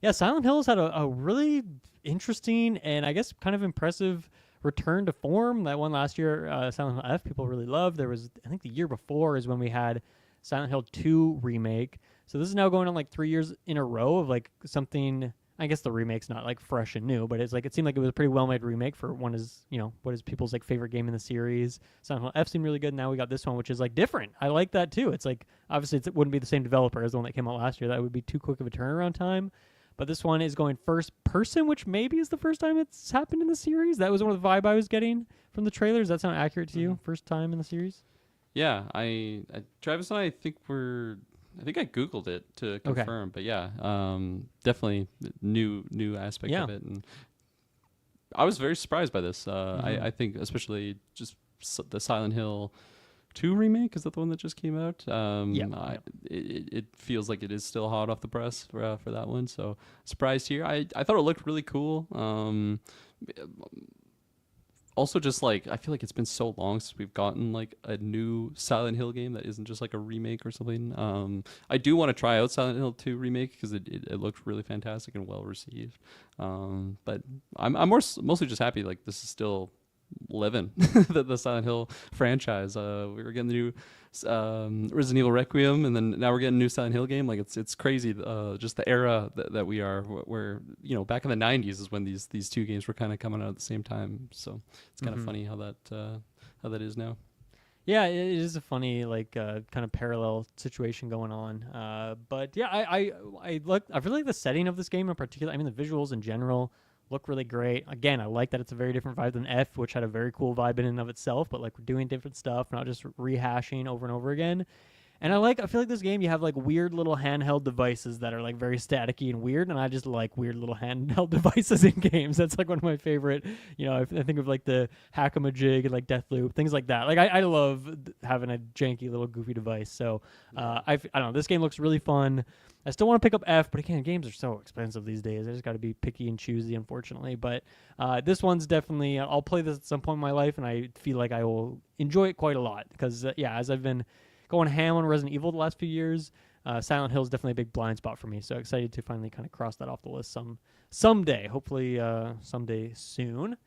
Yeah, Silent Hill has had a really interesting and I guess kind of impressive return to form. That one last year, Silent Hill F, people really loved. There was, I think the year before is when we had Silent Hill 2 remake. So this is now going on like 3 years in a row of like something. I guess the remake's not like fresh and new, but it's like it seemed like it was a pretty well made remake for one is what is people's like favorite game in the series. Silent Hill F seemed really good. Now we got this one, which is like different. I like that too. It's like obviously it wouldn't be the same developer as the one that came out last year. That would be too quick of a turnaround time. But this one is going first person, which maybe is the first time it's happened in the series. That was one of the vibe I was getting from the trailers. Does that sound accurate to you? First time in the series? Yeah, Travis and I think I think I Googled it to confirm, but yeah, definitely new aspect of it, and I was very surprised by this. I think especially just the Silent Hill 2 remake, is that the one that just came out? It feels like it is still hot off the press for that one, so surprised here. I thought it looked really cool. Also, just like I feel like it's been so long since we've gotten like a new Silent Hill game that isn't just like a remake or something. I do want to try out Silent Hill 2 remake because it looked really fantastic and well received. But I'm mostly just happy like this is still living the Silent Hill franchise. We were getting the new Resident Evil Requiem, and then now we're getting a new Silent Hill game. Like it's crazy, just the era that we are. Where back in the '90s is when these two games were kind of coming out at the same time. So it's kind of funny how that is now. Yeah, it is a funny like kind of parallel situation going on. But yeah, I really like the setting of this game in particular. I mean, the visuals in general look really great. Again, I like that it's a very different vibe than F, which had a very cool vibe in and of itself, but like we're doing different stuff, not just rehashing over and over again. And I feel like this game, you have like weird little handheld devices that are like very staticky and weird, and I just like weird little handheld devices in games. That's like one of my favorite, I think of like the Hack-a-Majig and like Deathloop, things like that. Like I love having a janky little goofy device. So I don't know, this game looks really fun. I still want to pick up F, but again, games are so expensive these days. I just got to be picky and choosy, unfortunately. But this one's definitely, I'll play this at some point in my life, and I feel like I will enjoy it quite a lot. Because, as I've been going ham on Resident Evil the last few years, Silent Hill is definitely a big blind spot for me. So excited to finally kind of cross that off the list someday. Hopefully someday soon.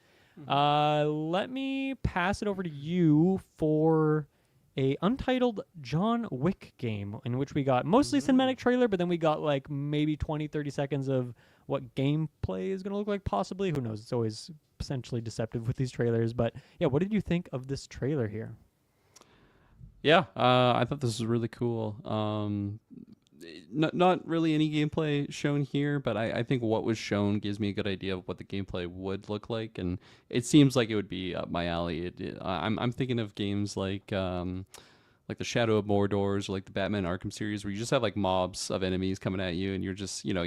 Let me pass it over to you for a untitled John Wick game in which we got mostly cinematic trailer, but then we got like maybe 20-30 seconds of what gameplay is going to look like, possibly. Who knows? It's always essentially deceptive with these trailers. But yeah, what did you think of this trailer here? Yeah, I thought this was really cool. Not really any gameplay shown here, but I think what was shown gives me a good idea of what the gameplay would look like, and it seems like it would be up my alley. I'm thinking of games like the Shadow of Mordor or like the Batman Arkham series, where you just have like mobs of enemies coming at you, and you're just you're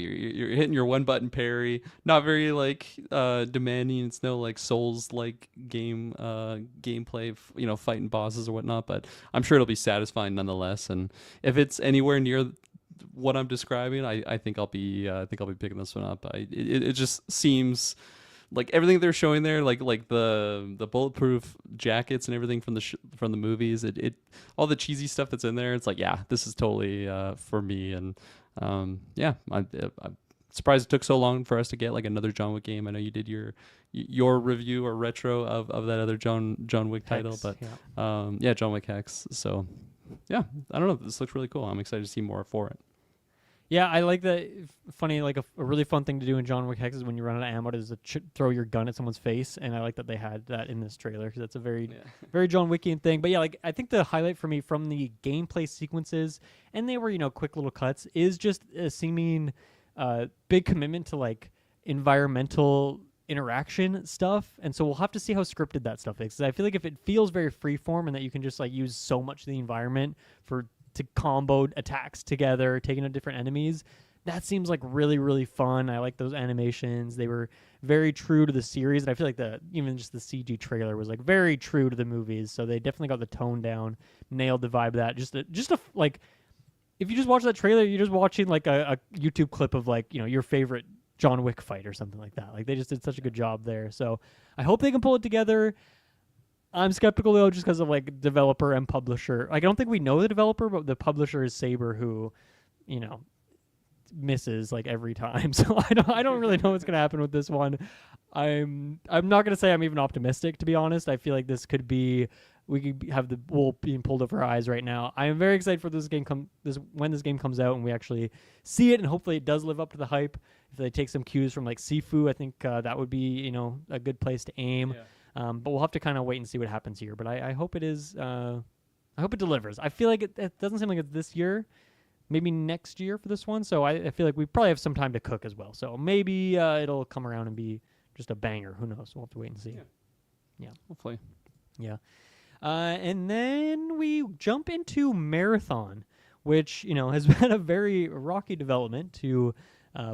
hitting your one button parry. Not very like demanding. It's no like Souls like gameplay, fighting bosses or whatnot. But I'm sure it'll be satisfying nonetheless. And if it's anywhere near what I'm describing, I think I'll be picking this one up. It just seems like everything they're showing there, like the bulletproof jackets and everything from the movies, it all the cheesy stuff that's in there. It's like, yeah, this is totally for me. And I'm surprised it took so long for us to get like another John Wick game. I know you did your review or retro of that other John Wick title, Hex, but John Wick Hex. So yeah, I don't know. This looks really cool. I'm excited to see more for it. Yeah, I like that. Funny, like a really fun thing to do in John Wick Hex is when you run out of ammo is to throw your gun at someone's face, and I like that they had that in this trailer because that's a very John Wickian thing. But yeah, like I think the highlight for me from the gameplay sequences, and they were quick little cuts, is just a seeming big commitment to like environmental interaction stuff. And so we'll have to see how scripted that stuff is. 'Cause I feel like if it feels very freeform and that you can just like use so much of the environment to combo attacks together, taking out different enemies, that seems like really, really fun. I like those animations. They were very true to the series, and I feel like even just the CG trailer was like very true to the movies. So they definitely got the tone down, nailed the vibe of that. Just like, if you just watch that trailer, you're just watching like a YouTube clip of like your favorite John Wick fight or something like that. Like they just did such a good job there. So I hope they can pull it together. I'm skeptical though, just because of like developer and publisher. Like, I don't think we know the developer, but the publisher is Saber, who, you know, misses like every time. So I don't really know what's gonna happen with this one. I'm not gonna say I'm even optimistic, to be honest. I feel like this could be, we could have the wool being pulled over our eyes right now. I am very excited for when this game comes out and we actually see it, and hopefully it does live up to the hype. If they take some cues from like Sifu, I think that would be a good place to aim. But we'll have to kind of wait and see what happens here. But I hope it is. I hope it delivers. I feel like it doesn't seem like it's this year. Maybe next year for this one. So I feel like we probably have some time to cook as well. So maybe it'll come around and be just a banger. Who knows? We'll have to wait and see. Yeah. Hopefully. Yeah. And then we jump into Marathon, which, has been a very rocky development, to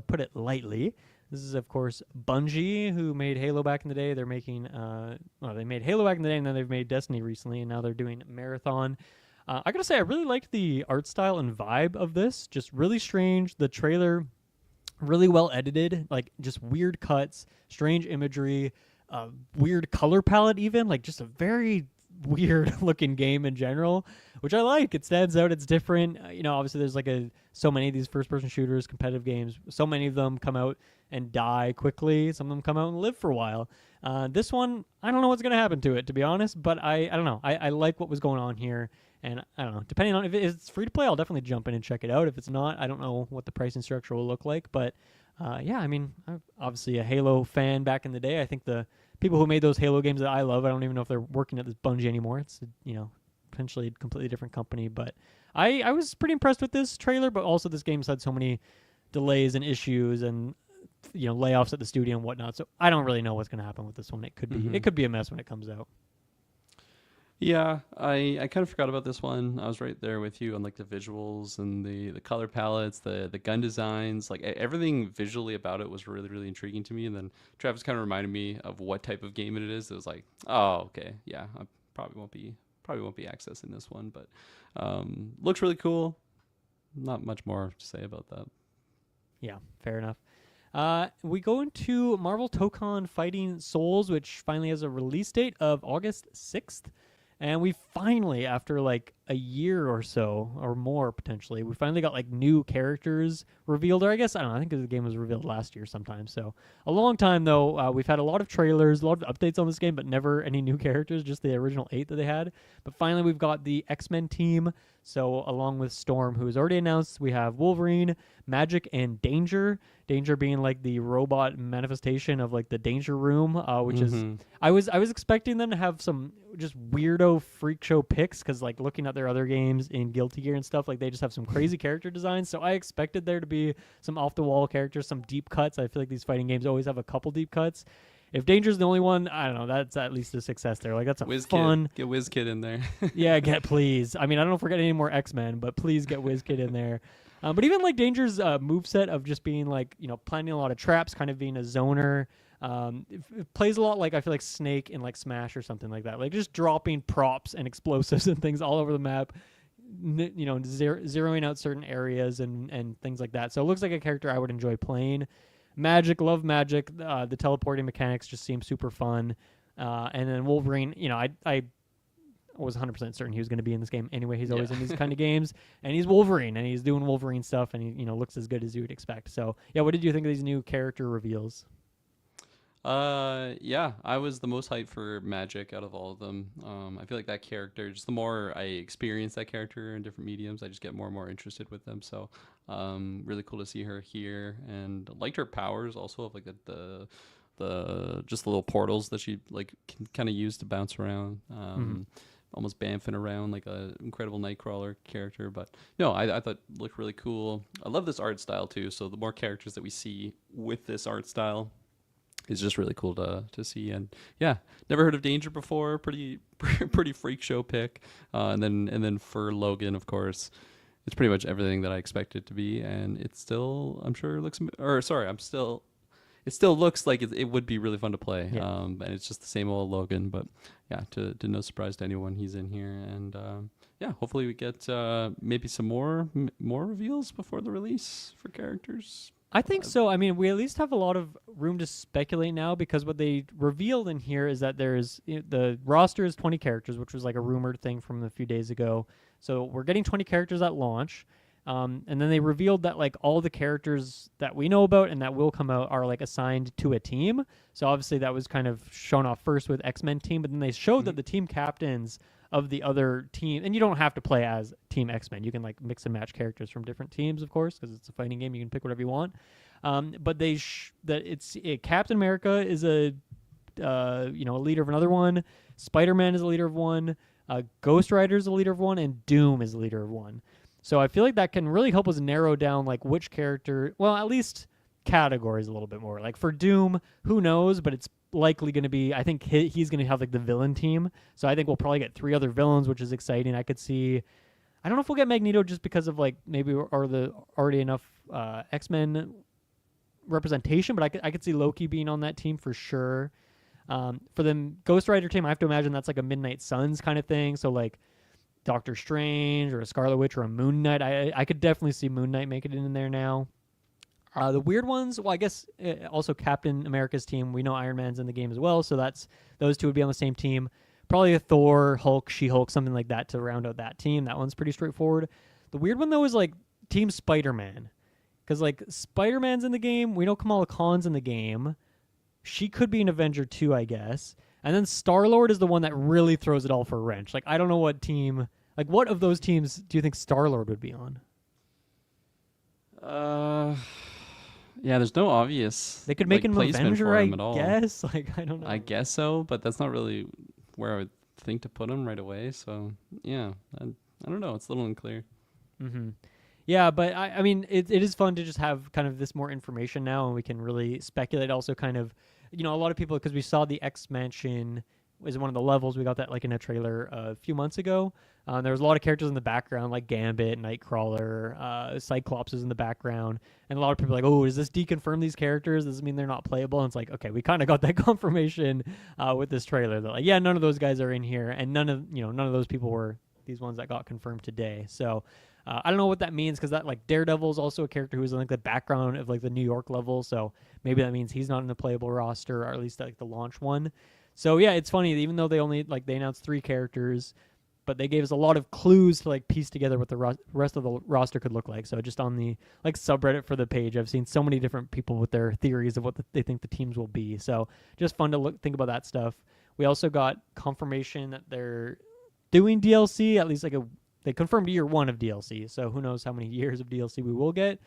put it lightly. This is, of course, Bungie, who made Halo back in the day. They're making, they made Halo back in the day, and then they've made Destiny recently, and now they're doing Marathon. I gotta say, I really liked the art style and vibe of this. Just really strange. The trailer, really well edited, like just weird cuts, strange imagery, weird color palette even, like just a very weird looking game in general, which I like. It stands out. It's different. Obviously there's like so many of these first person shooters, competitive games. So many of them come out and die quickly. Some of them come out and live for a while. This one, I don't know what's going to happen to it, to be honest, but I don't know. I like what was going on here. And I don't know, depending on if it's free to play, I'll definitely jump in and check it out. If it's not, I don't know what the pricing structure will look like. But I'm obviously a Halo fan back in the day. I think the people who made those Halo games that I love, I don't even know if they're working at this Bungie anymore. It's potentially a completely different company. But I was pretty impressed with this trailer. But also this game's had so many delays and issues and layoffs at the studio and whatnot. So I don't really know what's going to happen with this one. It could be a mess when it comes out. Yeah, I kind of forgot about this one. I was right there with you on like the visuals and the color palettes, the gun designs, like everything visually about it was really, really intriguing to me. And then Travis kind of reminded me of what type of game it is. It was like, oh, okay, yeah, I probably won't be accessing this one, but looks really cool. Not much more to say about that. Yeah, fair enough. We go into Marvel Tokon Fighting Souls, which finally has a release date of August 6th. And we finally, after like a year or so, or more potentially, we finally got like new characters revealed. Or I guess, I don't know, I think the game was revealed last year sometime. So a long time though. We've had a lot of trailers, a lot of updates on this game, but never any new characters, just the original 8 that they had. But finally we've got the X-Men team. So along with Storm, who is already announced, we have Wolverine, Magic, and Danger. Danger being like the robot manifestation of like the Danger Room, which is, I was expecting them to have some just weirdo freak show picks, because like looking at their other games in Guilty Gear and stuff, like they just have some crazy character designs. So I expected there to be some off the wall characters, some deep cuts. I feel like these fighting games always have a couple deep cuts. If Danger's the only one, I don't know. That's at least a success there. Like that's a fun. Get WizKid in there. Yeah, please. I mean, I don't know if we're getting any more X-Men, but please get WizKid in there. But even like Danger's moveset of just being like, planting a lot of traps, kind of being a zoner. It plays a lot like, I feel like Snake in like Smash or something like that. Like just dropping props and explosives and things all over the map. Zeroing out certain areas and things like that. So it looks like a character I would enjoy playing. Magic, love Magic. The teleporting mechanics just seem super fun. And then Wolverine, I was 100% certain he was going to be in this game anyway. He's always in these kind of games. And he's Wolverine, and he's doing Wolverine stuff, and he looks as good as you would expect. So, yeah, what did you think of these new character reveals? Yeah, I was the most hyped for Magic out of all of them. I feel like that character, just the more I experience that character in different mediums, I just get more and more interested with them. So, really cool to see her here, and liked her powers also of like the just the little portals that she like can kind of use to bounce around. Almost bamfing around like a incredible Nightcrawler character. But no, I thought it looked really cool. I love this art style too. So the more characters that we see with this art style is just really cool to see. And yeah, never heard of Danger before. Pretty freak show pick. And then for Logan, of course, it's pretty much everything that I expected it to be. And it still, I'm sure looks, it still looks like it would be really fun to play. Yeah. And it's just the same old Logan, but yeah, to no surprise to anyone, he's in here. And yeah, hopefully we get maybe some more reveals before the release for characters. I think so. I mean, we at least have a lot of room to speculate now because what they revealed in here is that the roster is 20 characters, which was like a rumored thing from a few days ago. So we're getting 20 characters at launch. And then they revealed that like all the characters that we know about and that will come out are like assigned to a team. So obviously that was kind of shown off first with X-Men team, but then they showed that the team captains of the other team, and you don't have to play as Team X-Men. You can like mix and match characters from different teams, of course, because it's a fighting game. You can pick whatever you want. But Captain America is a leader of another one. Spider-Man is a leader of one. Ghost Rider is a leader of one, and Doom is a leader of one. So I feel like that can really help us narrow down like which character, well, at least categories a little bit more. Like for Doom, who knows, but it's likely going to be, I think he's going to have like the villain team. So I think we'll probably get 3 other villains, which is exciting. I could see, I don't know if we'll get Magneto just because of like maybe are the already enough X-Men representation, but I could see Loki being on that team for sure. For the Ghost Rider team, I have to imagine that's like a Midnight Suns kind of thing. So like Doctor Strange or a Scarlet Witch or a Moon Knight. I could definitely see Moon Knight make it in there now. The weird ones, well, I guess also Captain America's team. We know Iron Man's in the game as well, so those two would be on the same team. Probably a Thor, Hulk, She-Hulk, something like that to round out that team. That one's pretty straightforward. The weird one, though, is like Team Spider-Man. Because like Spider-Man's in the game. We know Kamala Khan's in the game. She could be an Avenger too, I guess. And then Star-Lord is the one that really throws it all for a wrench. Like, I don't know what team... Like, what of those teams do you think Star-Lord would be on? Yeah, there's no obvious. They could make him an Avenger, I at all. guess. Like, I don't know. I guess so, but that's not really where I would think to put him right away. So, yeah, I don't know. It's a little unclear. Mm-hmm. Yeah, but I mean, it is fun to just have kind of this more information now, and we can really speculate. Also, kind of, a lot of people, because we saw the X Mansion is one of the levels. We got that like in a trailer a few months ago. There was a lot of characters in the background, like Gambit, Nightcrawler, Cyclops is in the background, and a lot of people are like, oh, does this deconfirm these characters? Does this mean they're not playable? And it's like, okay, we kind of got that confirmation with this trailer. They're like, yeah, none of those guys are in here, and none of those people were these ones that got confirmed today. So I don't know what that means, because that like Daredevil is also a character who's in like the background of like the New York level. So maybe that means he's not in the playable roster, or at least like the launch one. So yeah, it's funny, even though they announced 3 characters, but they gave us a lot of clues to like piece together what the rest of the roster could look like. So just on the like subreddit for the page, I've seen so many different people with their theories of what they think the teams will be. So just fun to think about that stuff. We also got confirmation that they're doing DLC, at least they confirmed year 1 of DLC. So who knows how many years of DLC we will get.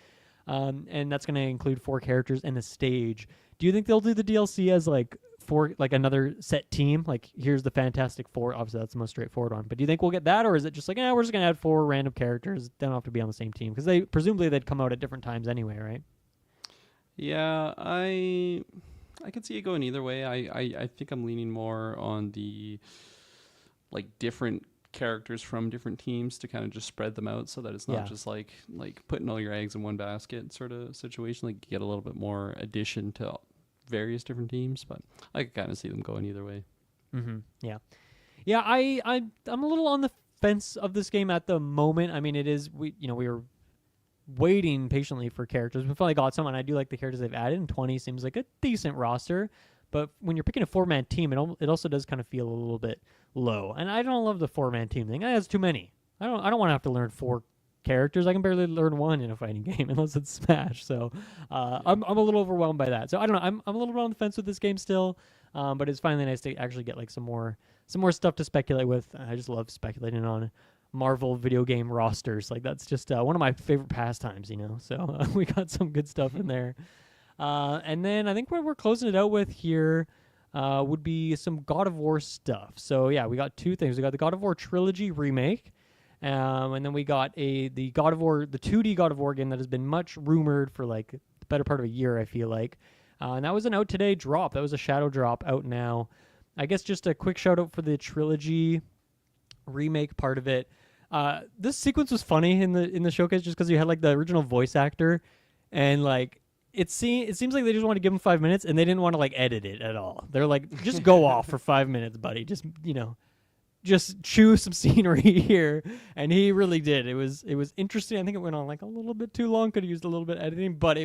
And that's going to include 4 characters and a stage. Do you think they'll do the DLC as like for like another set team? Like, here's the Fantastic Four. Obviously, that's the most straightforward one. But do you think we'll get that, or is it just like, we're just gonna add 4 random characters? They don't have to be on the same team, because they presumably they'd come out at different times anyway, right? Yeah, I could see it going either way. I think I'm leaning more on the like different characters from different teams to kind of just spread them out, so that it's not just like putting all your eggs in one basket sort of situation. Like, get a little bit more addition to various different teams, but I could kind of see them going either way. Mm-hmm. Yeah. I'm a little on the fence of this game at the moment. I mean, it is we were waiting patiently for characters. We finally got some, and I do like the characters they've added. And 20 seems like a decent roster, but when you're picking a 4-man team, it also does kind of feel a little bit low. And I don't love the 4-man team thing. That's too many. I don't want to have to learn 4 characters. I can barely learn 1 in a fighting game unless it's Smash. So I'm a little overwhelmed by that. So I don't know. I'm a little bit on the fence with this game still, but it's finally nice to actually get like some more stuff to speculate with. I just love speculating on Marvel video game rosters. Like, that's just one of my favorite pastimes, So we got some good stuff in there. And then I think what we're closing it out with here would be some God of War stuff. So yeah, we got 2 things. We got the God of War Trilogy remake. And then we got the 2D God of War game that has been much rumored for like the better part of a year, I feel like. And that was an out today drop. That was a shadow drop out now. I guess just a quick shout out for the Trilogy remake part of it. This sequence was funny in the showcase just because you had like the original voice actor, and like it seems like they just want to give him 5 minutes, and they didn't want to like edit it at all. They're like, just go off for 5 minutes, buddy. Just just chew some scenery here, and he really did. It was interesting. I think it went on like a little bit too long. Could have used a little bit of editing, but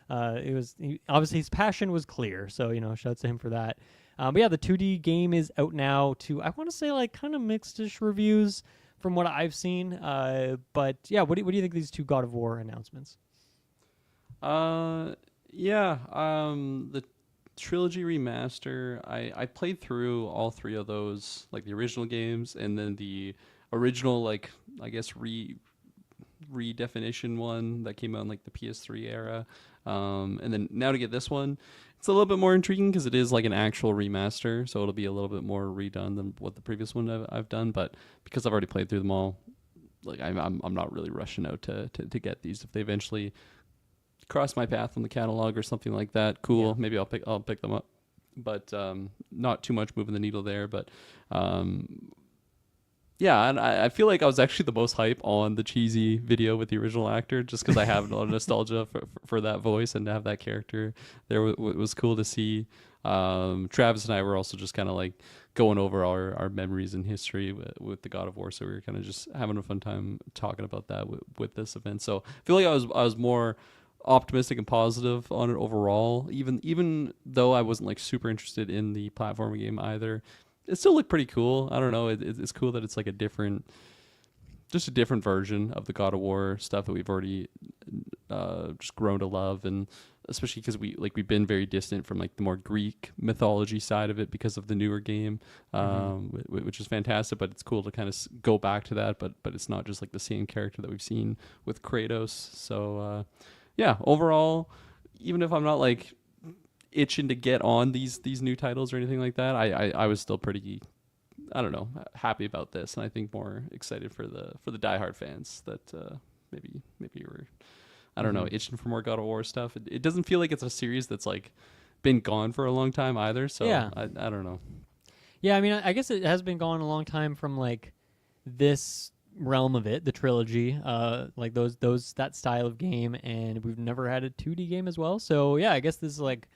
obviously his passion was clear. So shouts to him for that. But yeah, the 2D game is out now to, I want to say, like kind of mixed-ish reviews from what I've seen. But yeah, what do you think of these two God of War announcements? Yeah. The trilogy remaster. I played through all three of those, like the original games, and then the original, like I guess redefinition one that came out in like the PS3 era. And then now to get this one, it's a little bit more intriguing because it is like an actual remaster, so it'll be a little bit more redone than what the previous one I've done. But because I've already played through them all, like I'm not really rushing out to get these. If they eventually cross my path on the catalog or something like that, cool. Yeah. Maybe I'll pick them up. But not too much moving the needle there. But yeah, and I feel like I was actually the most hype on the cheesy video with the original actor, just because I have a lot of nostalgia for that voice, and to have that character there was cool to see. Travis and I were also just kind of like going over our memories and history with the God of War, so we were kind of just having a fun time talking about that with this event. So I feel like I was more optimistic and positive on it overall, even though I wasn't like super interested in the platform game either. It still looked pretty cool. I don't know. It's cool that it's like a different version of the God of War stuff that we've already just grown to love, and especially because we've been very distant from like the more Greek mythology side of it because of the newer game, which is fantastic. But it's cool to kind of go back to that, but it's not just like the same character that we've seen with Kratos. So yeah, overall, even if I'm not like itching to get on these new titles or anything like that, I was still pretty, I don't know, happy about this, and I think more excited for the diehard fans that maybe you were, I don't know, itching for more God of War stuff. It doesn't feel like it's a series that's like been gone for a long time either, so Yeah. I don't know. Yeah, I mean, I guess it has been gone a long time from like this realm of it, the trilogy, like that style of game, and we've never had a 2D game as well. So yeah, I guess this is like,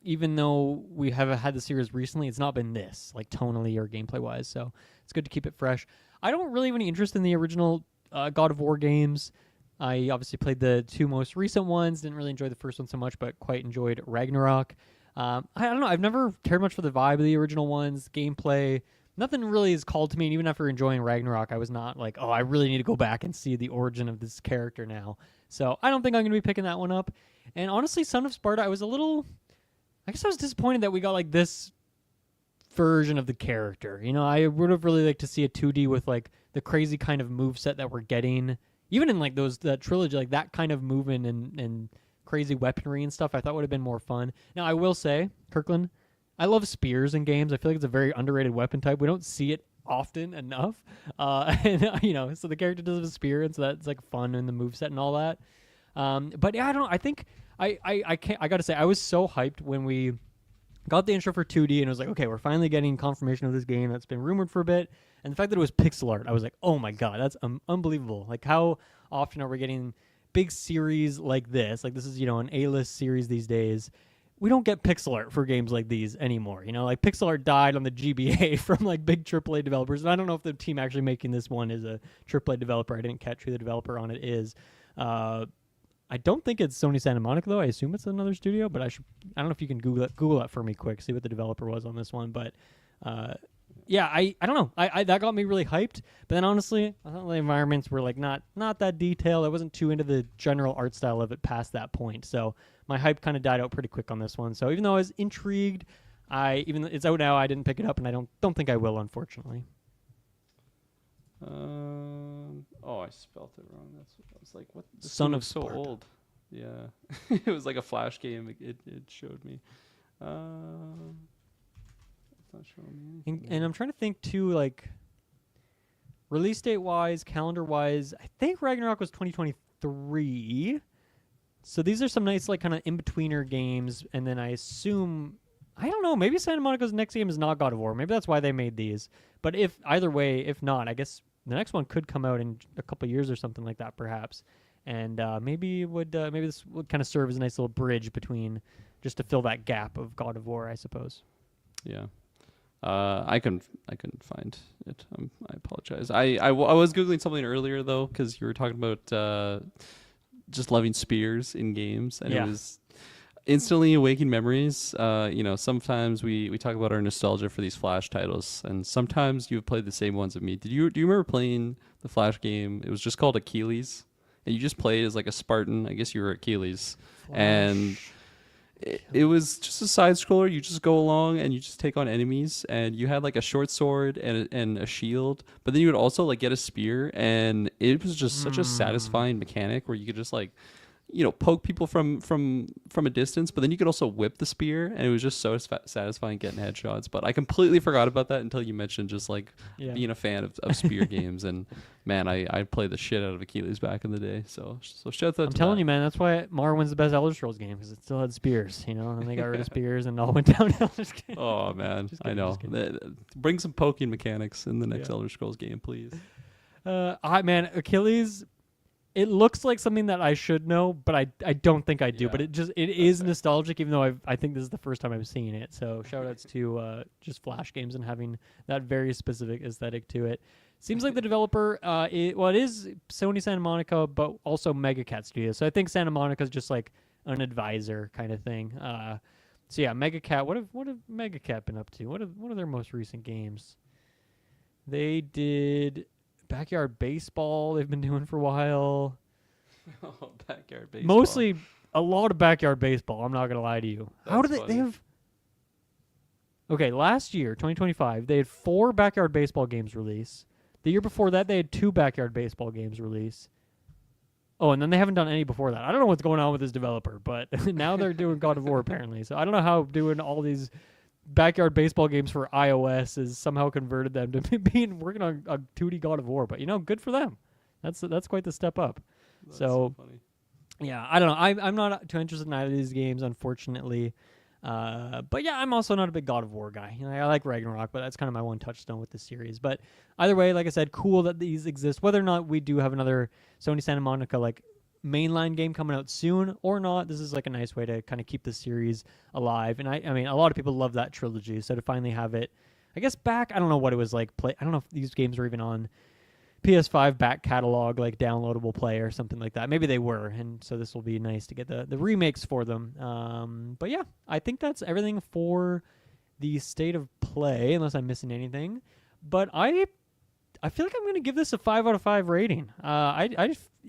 even though we have had the series recently, it's not been this, like tonally or gameplay wise. So it's good to keep it fresh. I don't really have any interest in the original God of War games. I obviously played the two most recent ones. Didn't really enjoy the first one so much, but quite enjoyed Ragnarok. I don't know. I've never cared much for the vibe of the original ones. Gameplay, nothing really is called to me. And even after enjoying Ragnarok, I was not like, oh, I really need to go back and see the origin of this character now. So I don't think I'm going to be picking that one up. And honestly, Son of Sparta, I guess I was disappointed that we got like this version of the character. I would have really liked to see a 2D with like the crazy kind of moveset that we're getting, even in like that trilogy, like that kind of movement and crazy weaponry and stuff. I thought would have been more fun. Now I will say, Kirklin, I love spears in games. I feel like it's a very underrated weapon type. We don't see it often enough, and so the character does have a spear, and so that's like fun in the moveset and all that. But yeah, I don't know. I think I gotta say, I was so hyped when we got the intro for 2D, and it was like, okay, we're finally getting confirmation of this game that's been rumored for a bit. And the fact that it was pixel art, I was like, oh my god, that's unbelievable. Like, how often are we getting big series like this? Like, this is an A-list series these days. We don't get pixel art for games like these anymore. Like pixel art died on the GBA from like big AAA developers. And I don't know if the team actually making this one is a AAA developer. I didn't catch who the developer on it is. I don't think it's Sony Santa Monica though. I assume it's another studio, but I don't know if you can Google that for me quick, see what the developer was on this one. But yeah, I don't know. I that got me really hyped. But then honestly, I thought the environments were like not that detailed. I wasn't too into the general art style of it past that point. So my hype kind of died out pretty quick on this one. So even though I was intrigued, even though it's out now, I didn't pick it up, and I don't think I will, unfortunately. Oh, I spelled it wrong. I was like, what? This Son of so Sparta. old. Yeah, it was like a flash game. It showed me. It's not showing me anything. And I'm trying to think too, like release date wise, calendar wise. I think Ragnarok was 2023. So these are some nice like kind of in betweener games, and then I assume, I don't know, maybe Santa Monica's next game is not God of War. Maybe that's why they made these. But if either way, if not, I guess the next one could come out in a couple years or something like that, perhaps. And maybe this would kind of serve as a nice little bridge between, just to fill that gap of God of War, I suppose. Yeah. I couldn't find it. I apologize. I was googling something earlier though, because you were talking about just loving spears in games, and Yeah. it was instantly awakening memories. Sometimes we talk about our nostalgia for these Flash titles, and sometimes you've played the same ones with me. Do you remember playing the Flash game? It was just called Achilles, and you just played as like a Spartan. I guess you were Achilles, and it was just a side scroller. You just go along and you just take on enemies, and you had like a short sword and a shield, but then you would also like get a spear, and it was just such a satisfying mechanic where you could just like poke people from a distance, but then you could also whip the spear, and it was just so satisfying getting headshots. But I completely forgot about that until you mentioned just like being a fan of spear games, and man, I played the shit out of Achilles back in the day. So shout out. I'm telling you, man, that's why Morrowind's the best Elder Scrolls game, because it still had spears, and they got rid of spears and all went downhill. Oh man, Just I kidding, know. just kidding. Bring some poking mechanics in the next Elder Scrolls game, please. Man, Achilles. It looks like something that I should know, but I don't think I do. Yeah. But it is nostalgic, even though I think this is the first time I've seen it. So shoutouts to just Flash games and having that very specific aesthetic to it. Seems like the developer, it is Sony Santa Monica, but also Mega Cat Studios. So I think Santa Monica is just like an advisor kind of thing. So yeah, Mega Cat. What have Mega Cat been up to? What are their most recent games? They did Backyard Baseball. They've been doing for a while. Oh, Backyard Baseball. Mostly a lot of Backyard Baseball. I'm not gonna lie to you. How do they have? Okay, last year, 2025, they had 4 Backyard Baseball games release. The year before that, they had 2 Backyard Baseball games release. Oh, and then they haven't done any before that. I don't know what's going on with this developer, but now they're doing God of War apparently. So I don't know how doing all these Backyard Baseball games for iOS has somehow converted them to being working on a 2D God of War. But good for them. That's quite the step up. That's so funny. Yeah, I don't know. I'm not too interested in either of these games, unfortunately. But yeah, I'm also not a big God of War guy. I like Ragnarok, but that's kind of my one touchstone with the series. But either way, like I said, cool that these exist. Whether or not we do have another Sony Santa Monica like mainline game coming out soon or not, this is like a nice way to kind of keep the series alive. And I mean, a lot of people love that trilogy, so to finally have it, I guess back, I don't know what it was like. I don't know if these games were even on PS5 back catalog, like downloadable play or something like that. Maybe they were, and so this will be nice to get the remakes for them. But yeah, I think that's everything for the state of play, unless I'm missing anything. But I feel like I'm going to give this a 5 out of 5 rating.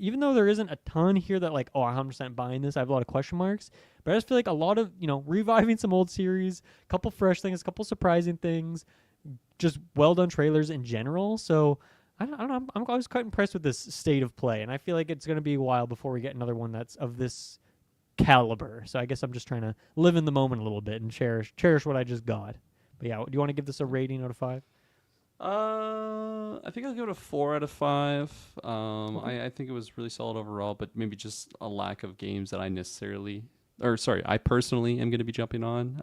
Even though there isn't a ton here that like, oh, I'm 100% buying this, I have a lot of question marks. But I just feel like a lot of, reviving some old series, a couple fresh things, a couple surprising things, just well done trailers in general. So I don't know. I was quite impressed with this state of play, and I feel like it's going to be a while before we get another one that's of this caliber. So I guess I'm just trying to live in the moment a little bit and cherish what I just got. But yeah, do you want to give this a rating out of 5? I think I'll give it a 4 out of 5. I think it was really solid overall, but maybe just a lack of games that I personally am going to be jumping on.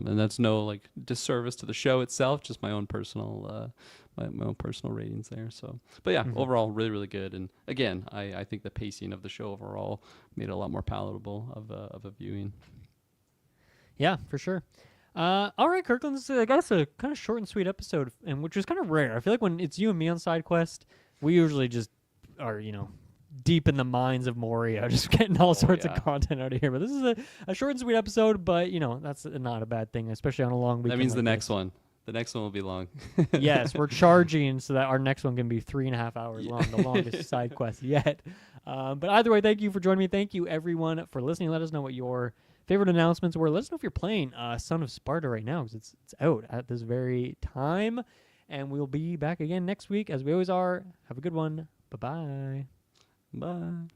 And that's no like disservice to the show itself, just my own personal my own personal ratings there. So, but yeah, overall really, really good. And again, I think the pacing of the show overall made it a lot more palatable of a viewing. Yeah, for sure. All right, Kirkland, this is, I guess, a kind of short and sweet episode, and which is kind of rare. I feel like when it's you and me on Sidequest, we usually just are, deep in the mines of Moria, just getting all sorts of content out of here. But this is a short and sweet episode, but, that's not a bad thing, especially on a long weekend. That means like the next this. one. The next one will be long. Yes, we're charging so that our next one can be 3.5 hours long, the longest side quest yet. But either way, thank you for joining me. Thank you, everyone, for listening. Let us know what your favorite announcements were. Let us know if you're playing Son of Sparta right now, because it's out at this very time. And we'll be back again next week, as we always are. Have a good one. Bye-bye. Bye.